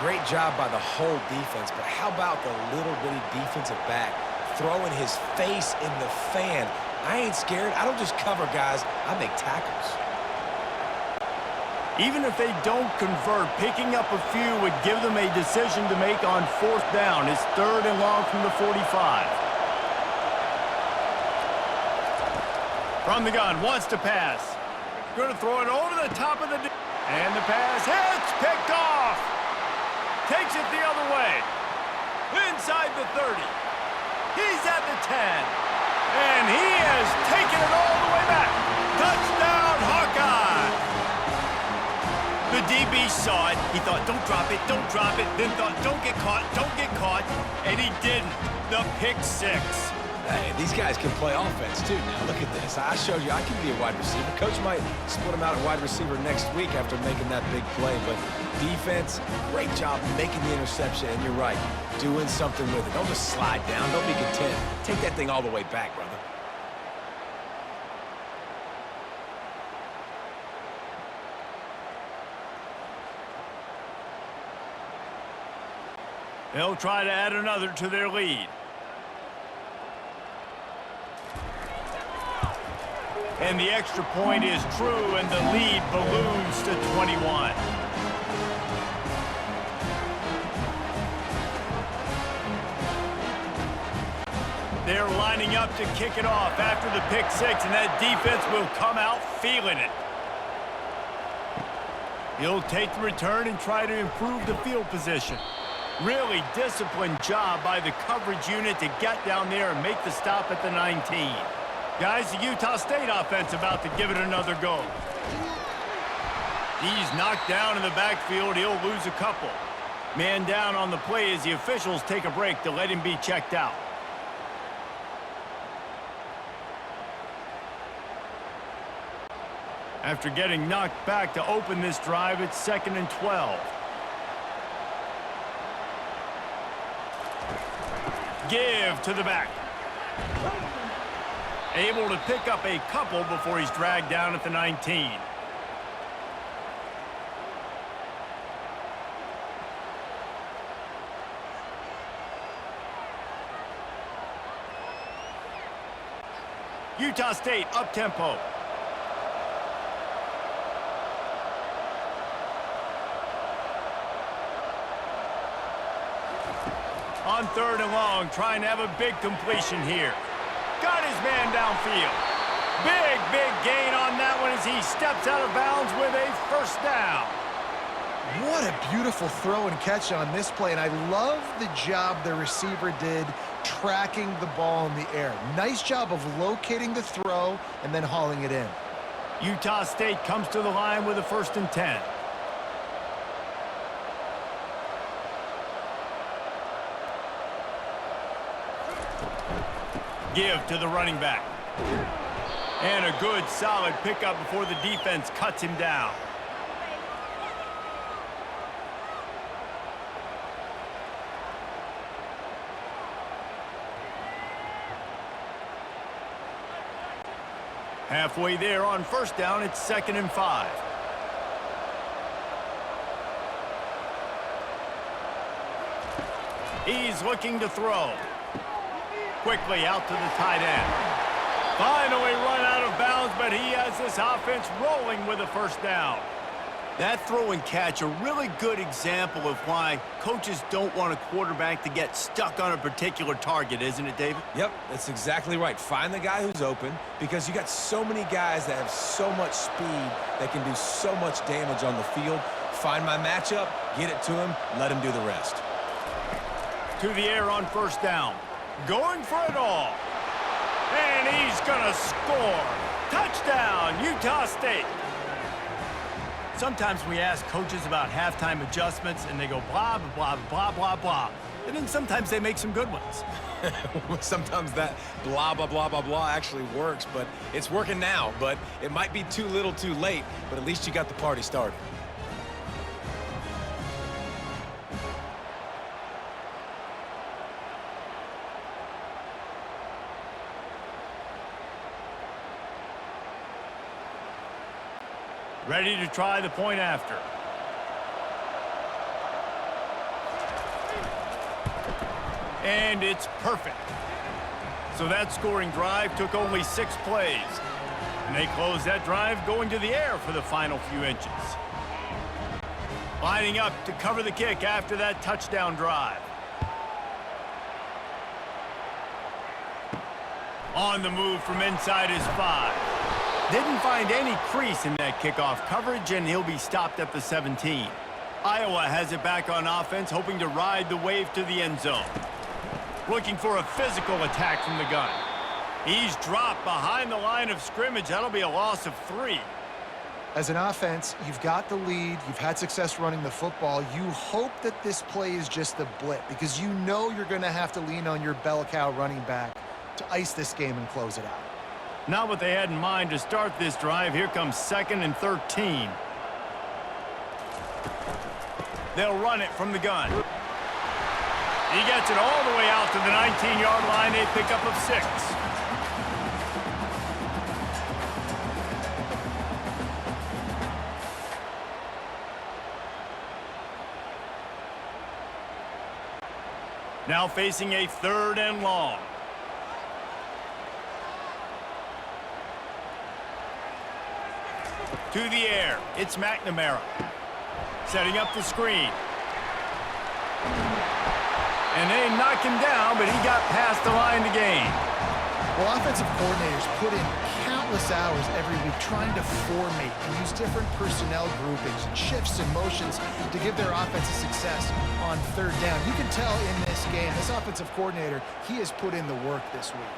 B: Great job by the whole defense, but how about the little bitty defensive back throwing his face in the fan? I ain't scared. I don't just cover guys. I make tackles.
A: Even if they don't convert, picking up a few would give them a decision to make on 4th down. It's 3rd and long from the 45. From the gun, wants to pass. Going to throw it over the top of the... And the pass hits, picked off. Takes it the other way. Inside the 30. He's at the 10. And he has taken it all the way back. Touchdown, Hawkeye. The DB saw it. He thought, don't drop it, don't drop it. Then thought, don't get caught, don't get caught. And he didn't. The pick 6.
B: Hey, these guys can play offense, too. Now, look at this. I showed you I can be a wide receiver. Coach might split him out at wide receiver next week after making that big play. But defense, great job making the interception. And you're right, doing something with it. Don't just slide down. Don't be content. Take that thing all the way back, brother.
A: They'll try to add another to their lead. And the extra point is true, and the lead balloons to 21. They're lining up to kick it off after the pick 6, and that defense will come out feeling it. He'll take the return and try to improve the field position. Really disciplined job by the coverage unit to get down there and make the stop at the 19. Guys, the Utah State offense about to give it another go. He's knocked down in the backfield. He'll lose a couple. Man down on the play as the officials take a break to let him be checked out. After getting knocked back to open this drive, it's 2nd and 12. Give to the back. Able to pick up a couple before he's dragged down at the 19. Utah State up-tempo. On 3rd and long, trying to have a big completion here. Got his man downfield. Big gain on that one as he steps out of bounds with a 1st down.
C: What a beautiful throw and catch on this play, and I love the job the receiver did tracking the ball in the air. Nice job of locating the throw and then hauling it in.
A: Utah State comes to the line with a 1st and 10. Give to the running back. And a good, solid pickup before the defense cuts him down. Halfway there on 1st down, it's 2nd and 5. He's looking to throw. Quickly out to the tight end. Finally run out of bounds, but he has this offense rolling with a 1st down. That throw and catch, a really good example of why coaches don't want a quarterback to get stuck on a particular target, isn't it, David?
B: Yep, that's exactly right. Find the guy who's open because you got so many guys that have so much speed that can do so much damage on the field. Find my matchup, get it to him, let him do the rest.
A: To the air on 1st down. Going for it all. And he's going to score. Touchdown, Utah State. Sometimes we ask coaches about halftime adjustments, and they go blah, blah, blah, blah, blah. And then sometimes they make some good ones.
B: Sometimes that blah, blah, blah, blah, blah actually works, but it's working now. But it might be too little too late, but at least you got the party started.
A: Ready to try the point after. And it's perfect. So that scoring drive took only 6 plays. And they closed that drive going to the air for the final few inches. Lining up to cover the kick after that touchdown drive. On the move from inside his 5. Didn't find any crease in that kickoff coverage, and he'll be stopped at the 17. Iowa has it back on offense, hoping to ride the wave to the end zone. Looking for a physical attack from the gun. He's dropped behind the line of scrimmage. That'll be a loss of 3.
C: As an offense, you've got the lead. You've had success running the football. You hope that this play is just a blip because you know you're going to have to lean on your bell cow running back to ice this game and close it out.
A: Not what they had in mind to start this drive. Here comes 2nd and 13. They'll run it from the gun. He gets it all the way out to the 19-yard line, a pickup of 6. Now facing a 3rd and long. To the air, it's McNamara. Setting up the screen. And they knock him down, but he got past the line to gain.
C: Well, offensive coordinators put in countless hours every week trying to formate and use different personnel groupings and shifts and motions to give their offensive success on 3rd down. You can tell in this game, this offensive coordinator, he has put in the work this week.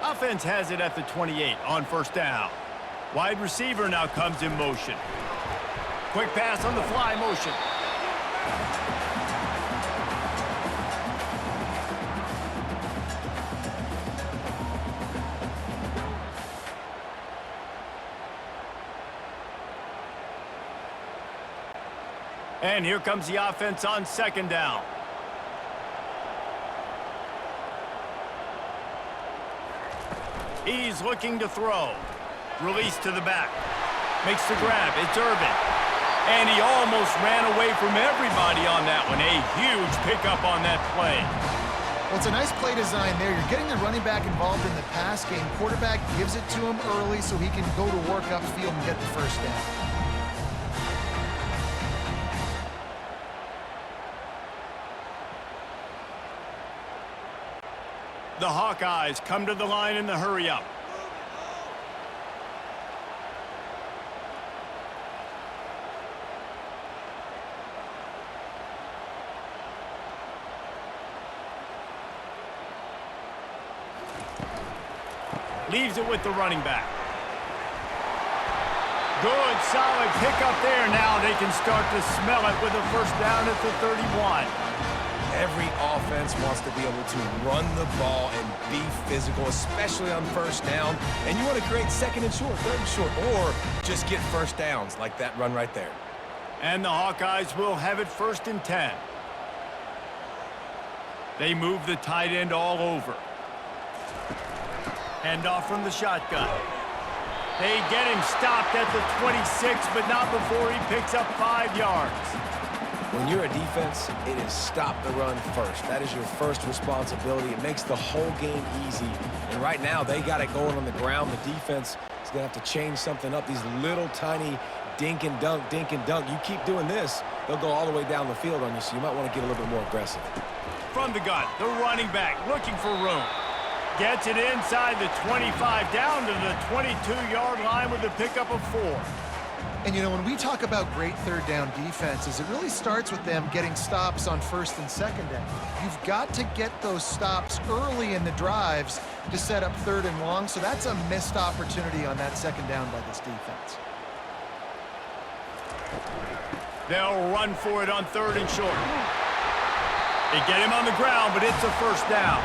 A: Offense has it at the 28 on 1st down. Wide receiver now comes in motion. Quick pass on the fly motion. And here comes the offense on 2nd down. He's looking to throw. Release to the back. Makes the grab. It's Urban. And he almost ran away from everybody on that one. A huge pickup on that play.
C: Well, it's a nice play design there. You're getting the running back involved in the pass game. Quarterback gives it to him early so he can go to work upfield and get the 1st down.
A: The Hawkeyes come to the line in the hurry-up. Leaves it with the running back. Good, solid pickup there. Now they can start to smell it with a 1st down at the 31.
B: Every offense wants to be able to run the ball and be physical, especially on 1st down. And you want to create 2nd and short, 3rd and short, or just get 1st downs like that run right there.
A: And the Hawkeyes will have it 1st and 10. They move the tight end all over. Hand off from the shotgun. They get him stopped at the 26, but not before he picks up 5 yards.
B: When you're a defense, it is stop the run first. That is your first responsibility. It makes the whole game easy. And right now, they got it going on the ground. The defense is going to have to change something up. These little tiny dink and dunk, dink and dunk. You keep doing this, they'll go all the way down the field on you, so you might want to get a little bit more aggressive.
A: From the gun, the running back looking for room. Gets it inside the 25, down to the 22-yard line with a pickup of 4.
C: And, you know, when we talk about great 3rd down defenses, it really starts with them getting stops on 1st and 2nd down. You've got to get those stops early in the drives to set up 3rd and long, so that's a missed opportunity on that 2nd down by this defense.
A: They'll run for it on 3rd and short. They get him on the ground, but it's a 1st down.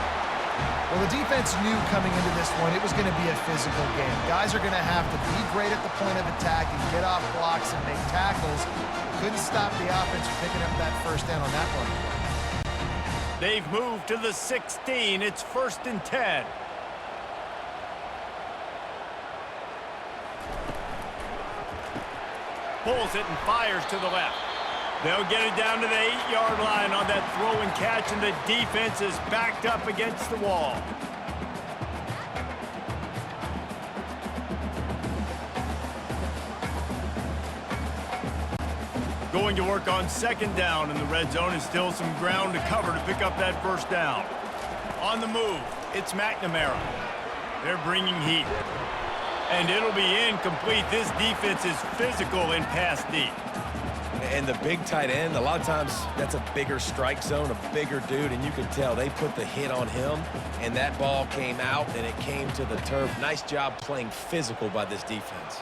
C: Well, the defense knew coming into this one it was going to be a physical game. Guys are going to have to be great at the point of attack and get off blocks and make tackles. Couldn't stop the offense from picking up that 1st down on that one.
A: They've moved to the 16. It's 1st and 10. Pulls it and fires to the left. They'll get it down to the 8-yard line on that throw and catch, and the defense is backed up against the wall. Going to work on second down in the red zone, and still some ground to cover to pick up that first down. On the move, it's McNamara. They're bringing heat. And it'll be incomplete. This defense is physical in pass deep.
B: And the big tight end, a lot of times that's a bigger strike zone, a bigger dude, and you can tell they put the hit on him, and that ball came out, and it came to the turf. Nice job playing physical by this defense.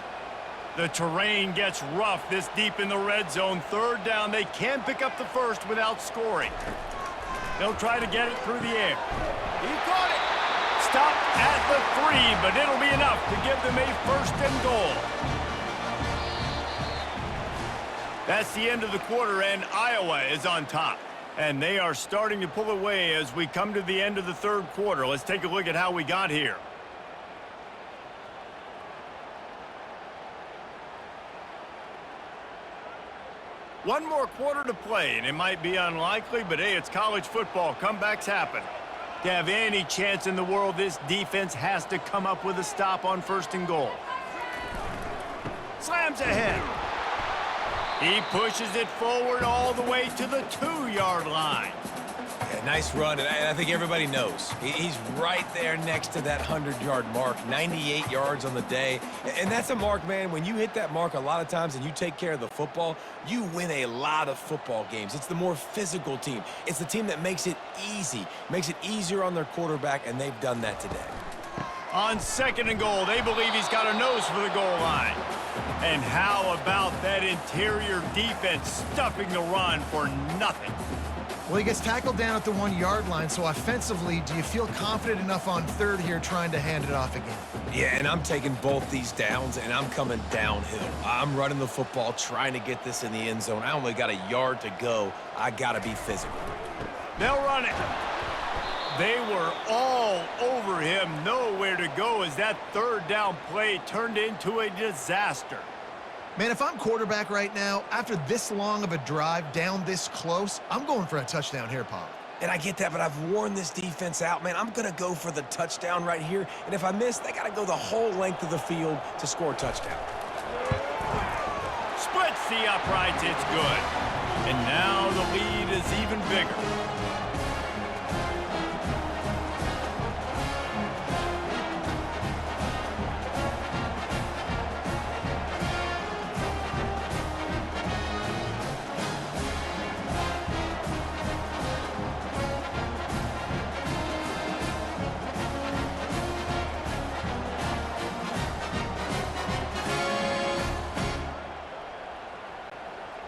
A: The terrain gets rough this deep in the red zone. Third down, they can pick up the first without scoring. They'll try to get it through the air. He caught it. Stopped at the 3, but it'll be enough to give them a first and goal. That's the end of the quarter, and Iowa is on top. And they are starting to pull away as we come to the end of the third quarter. Let's take a look at how we got here. One more quarter to play, and it might be unlikely, but hey, it's college football. Comebacks happen. To have any chance in the world, this defense has to come up with a stop on first and goal. Slams ahead. He pushes it forward all the way to the 2-yard line.
B: Yeah, nice run, and I think everybody knows. He's right there next to that 100-yard mark, 98 yards on the day. And that's a mark, man. When you hit that mark a lot of times and you take care of the football, you win a lot of football games. It's the more physical team. It's the team that makes it easy, makes it easier on their quarterback, and they've done that today.
A: On second and goal, they believe he's got a nose for the goal line. And how about that interior defense stuffing the run for nothing?
C: Well, he gets tackled down at the 1-yard line, so offensively, do you feel confident enough on third here trying to hand it off again?
B: Yeah, and I'm taking both these downs, and I'm coming downhill. I'm running the football, trying to get this in the end zone. I only got a yard to go. I got to be physical.
A: They'll run it. They were all over him, nowhere to go as that third down play turned into a disaster.
C: Man, if I'm quarterback right now, after this long of a drive down this close, I'm going for a touchdown here, Pop.
B: And I get that, but I've worn this defense out, man. I'm going to go for the touchdown right here. And if I miss, they got to go the whole length of the field to score a touchdown.
A: Splits the uprights, it's good. And now the lead is even bigger.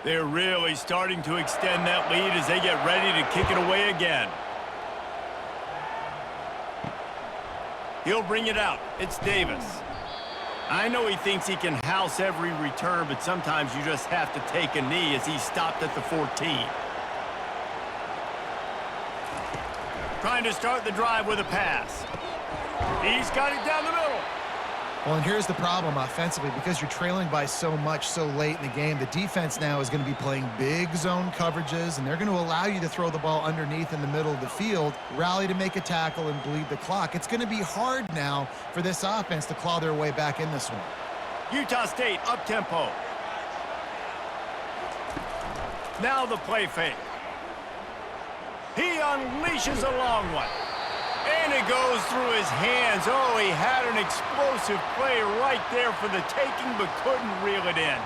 A: They're really starting to extend that lead as they get ready to kick it away again. He'll bring it out. It's Davis. I know he thinks he can house every return, but sometimes you just have to take a knee as he stopped at the 14. Trying to start the drive with a pass. He's got it down the middle.
C: Well, and here's the problem offensively. Because you're trailing by so much so late in the game, the defense now is going to be playing big zone coverages, and they're going to allow you to throw the ball underneath in the middle of the field, rally to make a tackle, and bleed the clock. It's going to be hard now for this offense to claw their way back in this one.
A: Utah State up-tempo. Now the play fake. He unleashes a long one. And it goes through his hands. Oh, he had an explosive play right there for the taking, but couldn't reel it in.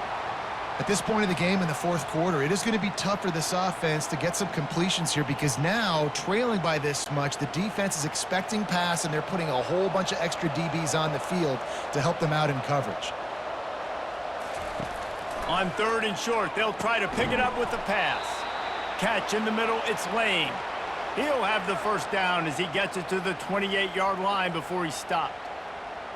C: At this point of the game in the fourth quarter, it is going to be tough for this offense to get some completions here because now, trailing by this much, the defense is expecting pass, and they're putting a whole bunch of extra DBs on the field to help them out in coverage.
A: On third and short, they'll try to pick it up with the pass. Catch in the middle, it's Lane. He'll have the first down as he gets it to the 28-yard line before he stopped.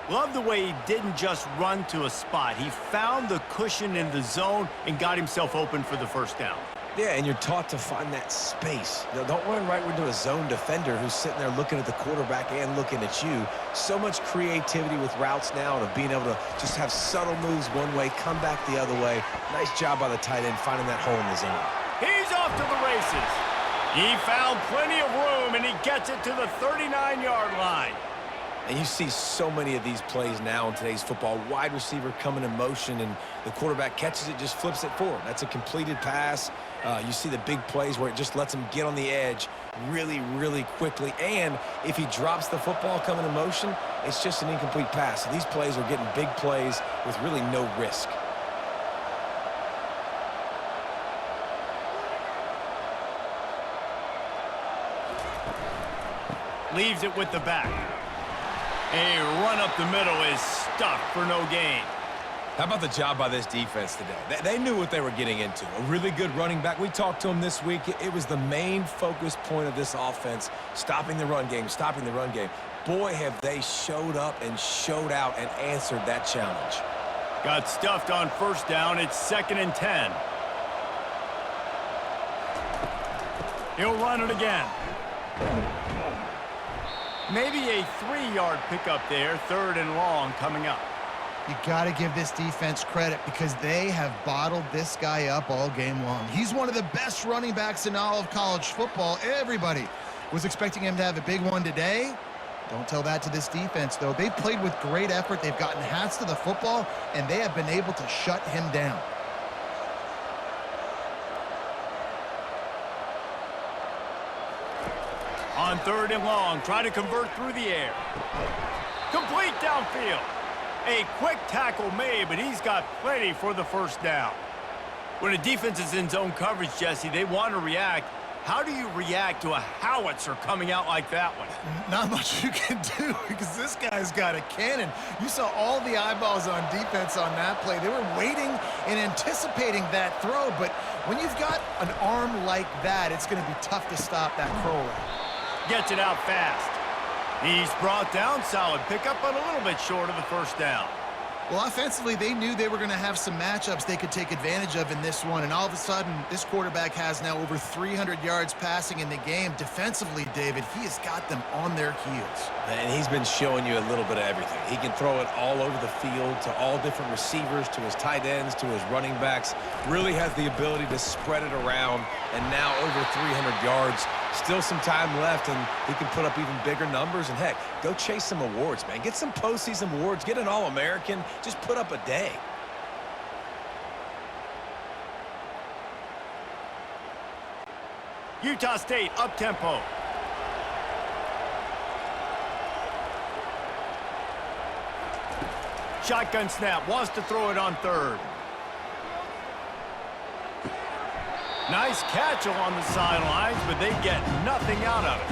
A: Love the way he didn't just run to a spot. He found the cushion in the zone and got himself open for the first down.
B: Yeah, and you're taught to find that space. You know, don't run right into a zone defender who's sitting there looking at the quarterback and looking at you. So much creativity with routes now and of being able to just have subtle moves one way, come back the other way. Nice job by the tight end finding that hole in the zone.
A: He's off to the races. He found plenty of room, and he gets it to the 39-yard line.
B: And you see so many of these plays now in today's football. Wide receiver coming in motion, and the quarterback catches it, just flips it forward. That's a completed pass. You see the big plays where it just lets him get on the edge really, really quickly. And if he drops the football coming in motion, it's just an incomplete pass. So these plays are getting big plays with really no risk.
A: Leaves it with the back. A run up the middle is stuffed for no gain.
B: How about the job by this defense today? They knew what they were getting into. A really good running back. We talked to him this week. It was the main focus point of this offense, stopping the run game, stopping the run game. Boy, have they showed up and showed out and answered that challenge.
A: Got stuffed on first down. It's 2nd and 10. He'll run it again. Maybe a 3-yard pickup there. 3rd and long coming up.
C: You got to give this defense credit because they have bottled this guy up all game long. He's one of the best running backs in all of college football. Everybody was expecting him to have a big one today. Don't tell that to this defense, though. They've played with great effort. They've gotten hats to the football, and they have been able to shut him down.
A: On 3rd and long, try to convert through the air. Complete downfield. A quick tackle made, but he's got plenty for the first down. When a defense is in zone coverage, Jesse, they want to react. How do you react to a howitzer coming out like that one?
C: Not much you can do because this guy's got a cannon. You saw all the eyeballs on defense on that play. They were waiting and anticipating that throw, but when you've got an arm like that, it's going to be tough to stop that curl route.
A: Gets it out fast. He's brought down. Solid pickup, but a little bit short of the first down.
C: Well, offensively, they knew they were going to have some matchups they could take advantage of in this one, and all of a sudden, this quarterback has now over 300 yards passing in the game. Defensively, David, he has got them on their heels.
B: And he's been showing you a little bit of everything. He can throw it all over the field to all different receivers, to his tight ends, to his running backs. Really has the ability to spread it around, and now over 300 yards. Still some time left, and he can put up even bigger numbers. And, heck, go chase some awards, man. Get some postseason awards. Get an All-American. Just put up a day.
A: Utah State up-tempo. Shotgun snap. Wants to throw it on 3rd. Nice catch along the sidelines, but they get nothing out of it.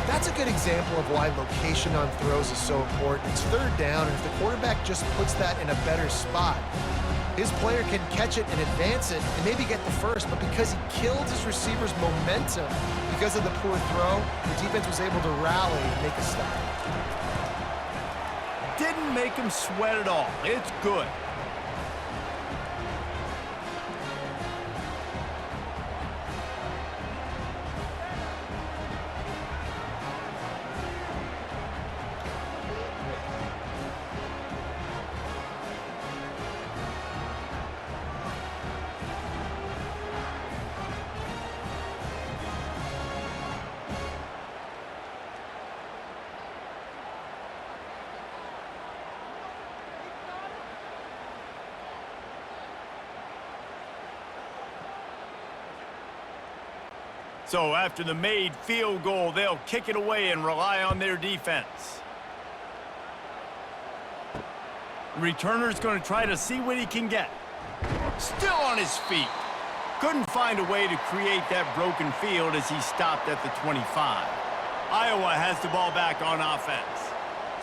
C: That's a good example of why location on throws is so important. It's 3rd down, and if the quarterback just puts that in a better spot, his player can catch it and advance it and maybe get the first, but because he killed his receiver's momentum because of the poor throw, the defense was able to rally and make a stop.
A: Didn't make him sweat at all. It's good. So after the made field goal, they'll kick it away and rely on their defense. The returner's going to try to see what he can get. Still on his feet. Couldn't find a way to create that broken field as he stopped at the 25. Iowa has the ball back on offense.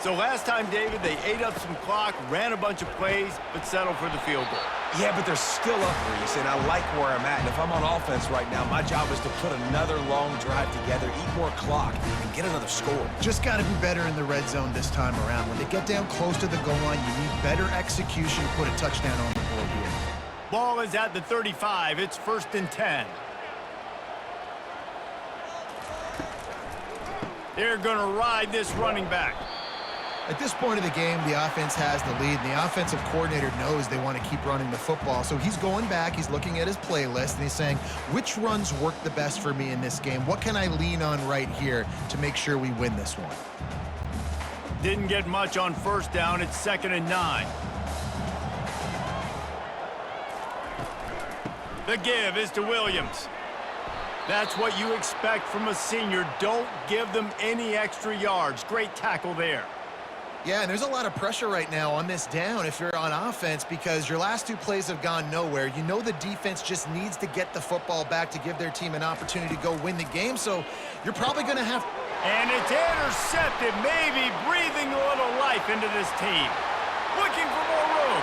A: So last time, David, they ate up some clock, ran a bunch of plays, but settled for the field goal.
B: Yeah, but they're still up, Reese, and I like where I'm at. And if I'm on offense right now, my job is to put another long drive together, eat more clock, and get another score.
C: Just got to be better in the red zone this time around. When they get down close to the goal line, you need better execution to put a touchdown on the board here.
A: Ball is at the 35. It's 1st and 10. They're going to ride this running back.
C: At this point of the game, the offense has the lead, and the offensive coordinator knows they want to keep running the football. So he's going back, he's looking at his playlist, and he's saying, which runs work the best for me in this game? What can I lean on right here to make sure we win this one?
A: Didn't get much on first down. It's 2nd and 9. The give is to Williams. That's what you expect from a senior. Don't give them any extra yards. Great tackle there.
C: Yeah, and there's a lot of pressure right now on this down if you're on offense because your last 2 plays have gone nowhere. You know the defense just needs to get the football back to give their team an opportunity to go win the game, so you're probably going to have...
A: And it's intercepted, maybe breathing a little life into this team. Looking for more room.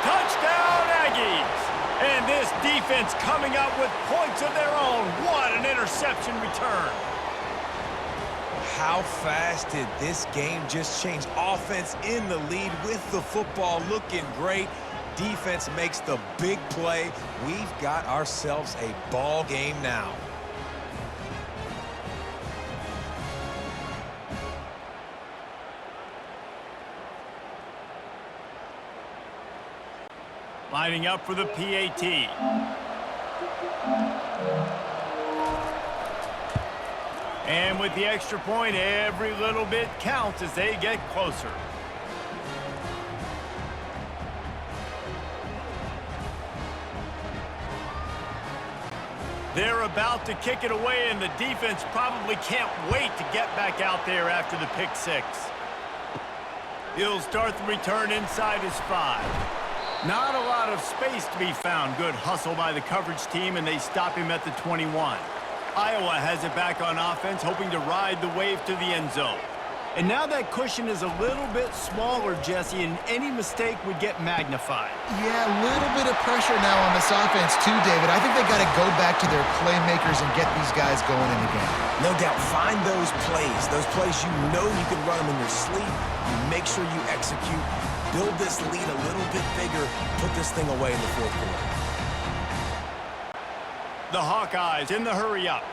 A: Touchdown, Aggies! And this defense coming out with points of their own. What an interception return.
B: How fast did this game just change? Offense in the lead with the football looking great. Defense makes the big play. We've got ourselves a ball game now.
A: Lining up for the PAT. And with the extra point, every little bit counts as they get closer. They're about to kick it away, and the defense probably can't wait to get back out there after the pick 6. He'll start the return inside his 5. Not a lot of space to be found. Good hustle by the coverage team, and they stop him at the 21. Iowa has it back on offense, hoping to ride the wave to the end zone. And now that cushion is a little bit smaller, Jesse, and any mistake would get magnified.
C: Yeah, a little bit of pressure now on this offense too, David. I think they got to go back to their playmakers and get these guys going in the game.
B: No doubt, find those plays you know you can run them in your sleep. You make sure you execute, build this lead a little bit bigger, put this thing away in the 4th quarter.
A: The Hawkeyes in the hurry-up.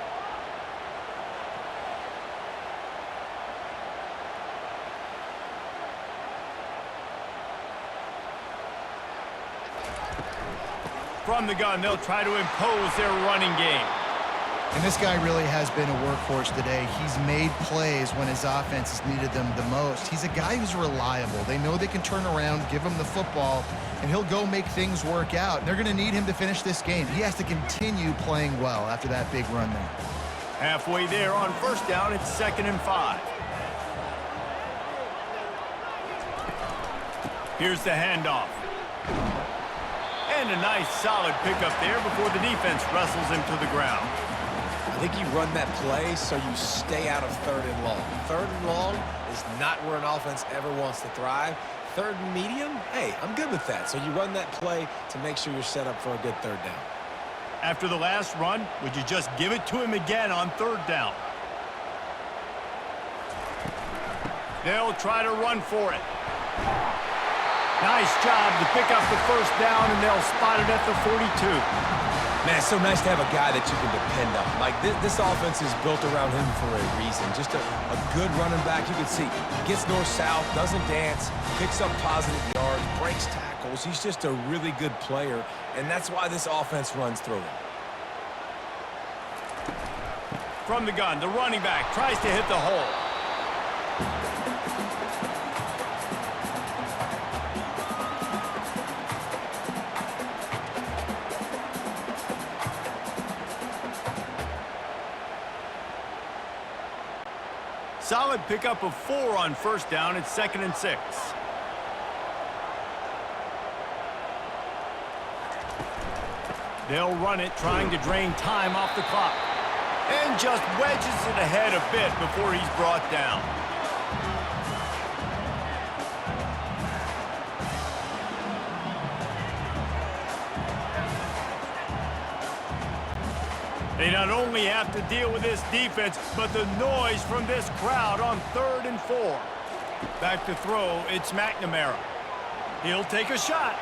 A: From the gun, they'll try to impose their running game.
C: And this guy really has been a workhorse today. He's made plays when his offense has needed them the most. He's a guy who's reliable. They know they can turn around, give him the football, and he'll go make things work out. They're going to need him to finish this game. He has to continue playing well after that big run there.
A: Halfway there on first down, it's 2nd and 5. Here's the handoff. And a nice solid pickup there before the defense wrestles him to the ground.
B: I think you run that play so you stay out of 3rd and long. 3rd and long is not where an offense ever wants to thrive. 3rd and medium, hey, I'm good with that. So you run that play to make sure you're set up for a good 3rd down.
A: After the last run, would you just give it to him again on 3rd down? They'll try to run for it. Nice job to pick up the 1st down, and they'll spot it at the 42.
B: Man, it's so nice to have a guy that you can depend on. Like, this offense is built around him for a reason. Just a good running back. You can see, gets north-south, doesn't dance, picks up positive yards, breaks tackles. He's just a really good player, and that's why this offense runs through him.
A: From the gun, the running back tries to hit the hole. Solid pickup of 4 on first down. It's 2nd and 6. They'll run it, trying to drain time off the clock. And just wedges it ahead a bit before he's brought down. They not only have to deal with this defense, but the noise from this crowd on 3rd and 4. Back to throw, it's McNamara. He'll take a shot.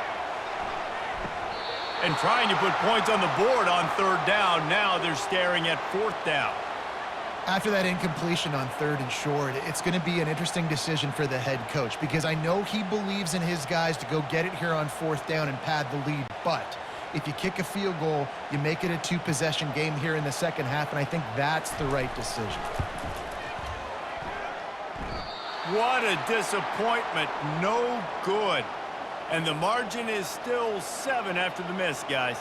A: And trying to put points on the board on 3rd down. Now they're staring at 4th down.
C: After that incompletion on 3rd and short, it's going to be an interesting decision for the head coach because I know he believes in his guys to go get it here on 4th down and pad the lead, but if you kick a field goal, you make it a 2-possession game here in the second half, and I think that's the right decision.
A: What a disappointment. No good. And the margin is still 7 after the miss, guys.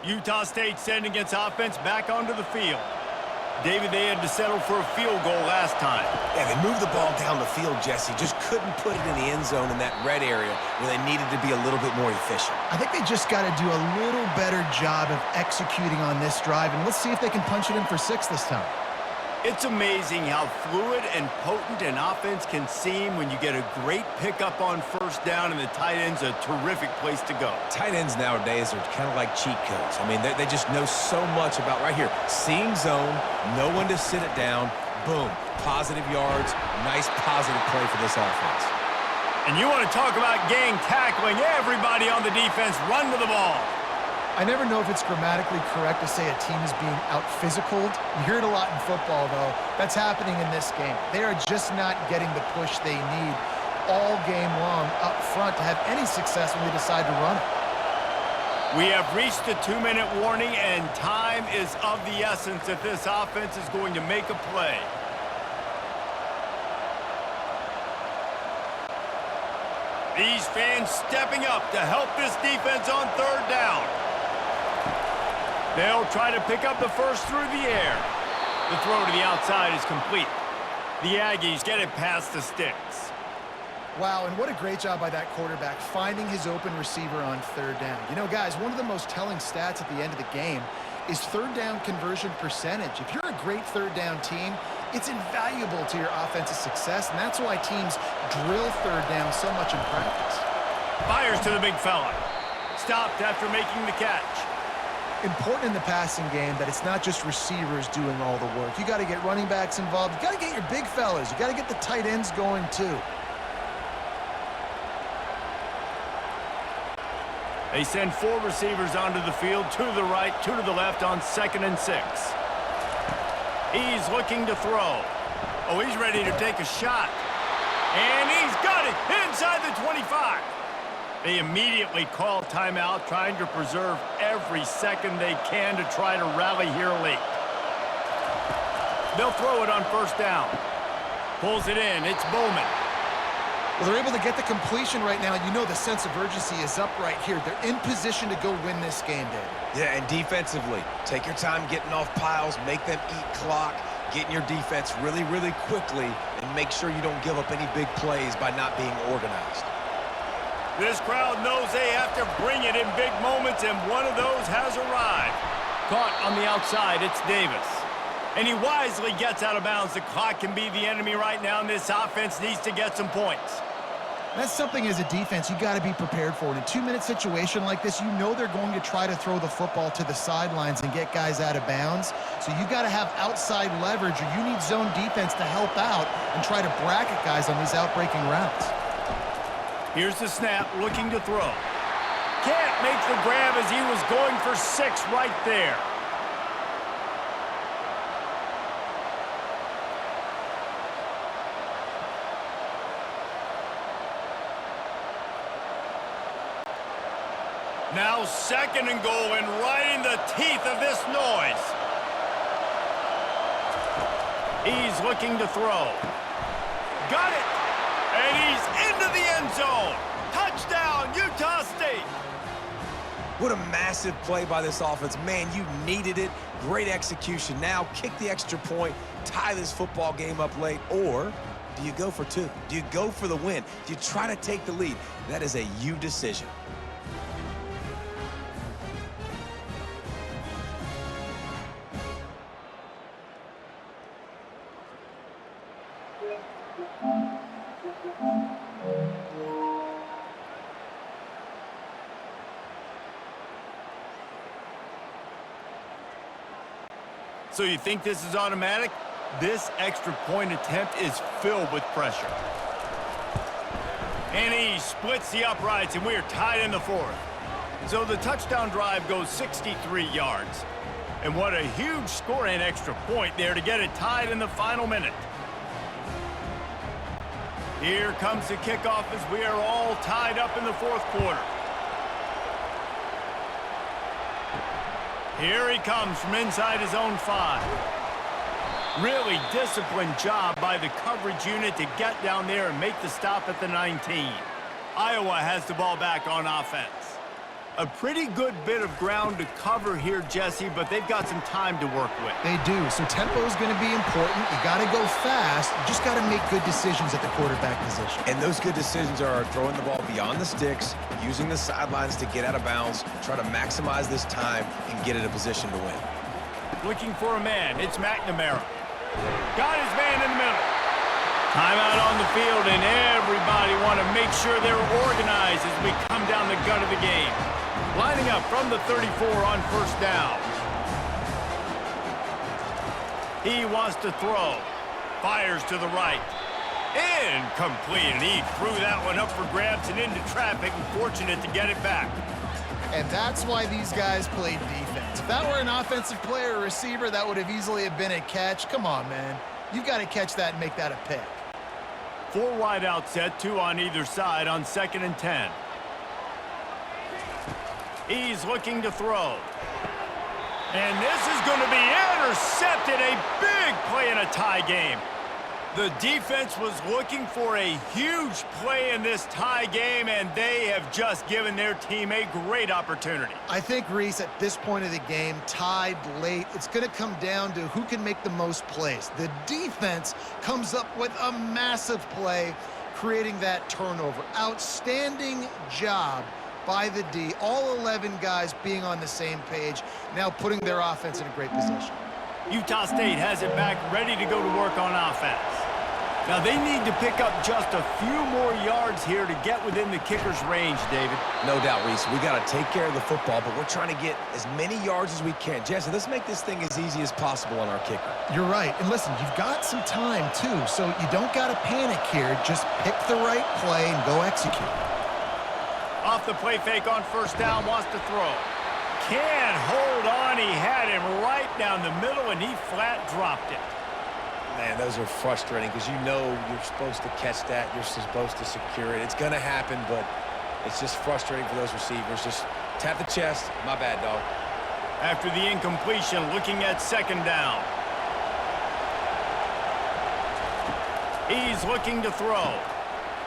A: Utah State sending its offense back onto the field. David, they had to settle for a field goal last time.
B: Yeah, they moved the ball down the field, Jesse. Just couldn't put it in the end zone in that red area where they needed to be a little bit more efficient.
C: I think they just got to do a little better job of executing on this drive, and let's see if they can punch it in for 6 this time.
A: It's amazing how fluid and potent an offense can seem when you get a great pickup on 1st down and the tight end's a terrific place to go.
B: Tight ends nowadays are kind of like cheat codes. I mean, they just know so much about right here. Seeing zone, know when to sit it down, boom, positive yards, nice positive play for this offense.
A: And you want to talk about gang tackling, everybody on the defense run to the ball.
C: I never know if it's grammatically correct to say a team is being out-physicaled. You hear it a lot in football, though. That's happening in this game. They are just not getting the push they need all game long up front to have any success when they decide to run it.
A: We have reached the 2-minute warning, and time is of the essence if this offense is going to make a play. These fans stepping up to help this defense on 3rd down. They'll try to pick up the first through the air. The throw to the outside is complete. The Aggies get it past the sticks.
C: Wow, and what a great job by that quarterback, finding his open receiver on 3rd down. You know, guys, one of the most telling stats at the end of the game is 3rd down conversion percentage. If you're a great 3rd down team, it's invaluable to your offensive success, and that's why teams drill 3rd down so much in practice.
A: Fires to the big fella. Stopped after making the catch.
C: Important in the passing game that it's not just receivers doing all the work. You got to get running backs involved. You got to get your big fellas. You got to get the tight ends going too.
A: They send 4 receivers onto the field, 2 to the right, 2 to the left on 2nd and 6. He's looking to throw. Oh, he's ready to take a shot. And he's got it inside the 25. They immediately call timeout, trying to preserve every second they can to try to rally here late. They'll throw it on 1st down. Pulls it in. It's Bowman.
C: Well, they're able to get the completion right now. You know the sense of urgency is up right here. They're in position to go win this game, David.
B: Yeah, and defensively, take your time getting off piles, make them eat clock, get in your defense really, really quickly, and make sure you don't give up any big plays by not being organized.
A: This crowd knows they have to bring it in big moments, and one of those has arrived. Caught on the outside, it's Davis. And he wisely gets out of bounds. The clock can be the enemy right now, and this offense needs to get some points.
C: That's something as a defense you got to be prepared for. In a 2-minute situation like this, you know they're going to try to throw the football to the sidelines and get guys out of bounds. So you got to have outside leverage, or you need zone defense to help out and try to bracket guys on these outbreaking routes.
A: Here's the snap, looking to throw. Can't make the grab as he was going for 6 right there. Now 2nd and goal, and right in the teeth of this noise. He's looking to throw. Got it! And he's into the end zone. Touchdown, Utah State.
B: What a massive play by this offense. Man, you needed it. Great execution. Now kick the extra point, tie this football game up late, or do you go for 2? Do you go for the win? Do you try to take the lead? That is a you decision.
A: So you think this is automatic? This extra point attempt is filled with pressure. And he splits the uprights, and we are tied in the fourth. So the touchdown drive goes 63 yards. And what a huge score and extra point there to get it tied in the final minute. Here comes the kickoff as we are all tied up in the fourth quarter. Here he comes from inside his own 5. Really disciplined job by the coverage unit to get down there and make the stop at the 19. Iowa has the ball back on offense. A pretty good bit of ground to cover here, Jesse, but they've got some time to work with.
C: They do, so tempo is going to be important. You got to go fast. You just got to make good decisions at the quarterback position.
B: And those good decisions are throwing the ball beyond the sticks, using the sidelines to get out of bounds, try to maximize this time, and get in a position to win.
A: Looking for a man, it's McNamara. Got his man in the middle. Timeout on the field, and everybody want to make sure they're organized as we come down the gut of the game. Lining up from the 34 on first down. He wants to throw. Fires to the right. Incomplete, and he threw that one up for grabs and into traffic, and fortunate to get it back.
C: And that's why these guys played defense. If that were an offensive player or receiver, that would have easily have been a catch. Come on, man. You've got to catch that and make that a pick.
A: 4 wide out set, 2 on either side on 2nd and 10. He's looking to throw. And this is going to be intercepted. A big play in a tie game. The defense was looking for a huge play in this tie game, and they have just given their team a great opportunity.
C: I think, Reese, at this point of the game, tied late, it's going to come down to who can make the most plays. The defense comes up with a massive play, creating that turnover. Outstanding job by the D. All 11 guys being on the same page, now putting their offense in a great position.
A: Utah State has it back, ready to go to work on offense. Now they need to pick up just a few more yards here to get within the kicker's range, David.
B: No doubt, Reese. We got to take care of the football, but we're trying to get as many yards as we can. Jesse, let's make this thing as easy as possible on our kicker.
C: You're right. And listen, you've got some time, too, so you don't got to panic here. Just pick the right play and go execute.
A: Off the play fake on first down, wants to throw. Can't hold on. He had him right down the middle, and he flat dropped it.
B: Man, those are frustrating because you know you're supposed to catch that. You're supposed to secure it. It's going to happen, but it's just frustrating for those receivers. Just tap the chest. My bad, dog.
A: After the incompletion, looking at 2nd down. He's looking to throw.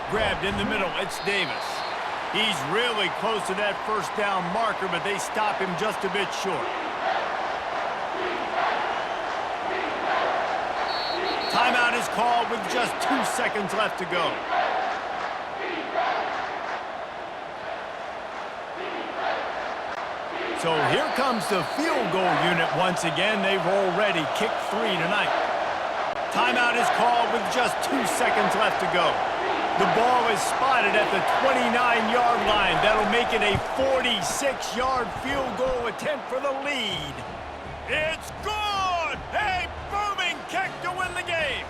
A: Grabbed in the middle. It's Davis. He's really close to that first down marker, but they stop him just a bit short. Timeout is called with just 2 seconds left to go. So here comes the field goal unit once again. They've already kicked 3 tonight. Timeout is called with just 2 seconds left to go. The ball is spotted at the 29-yard line. That'll make it a 46-yard field goal attempt for the lead. It's good! A booming kick to win the game.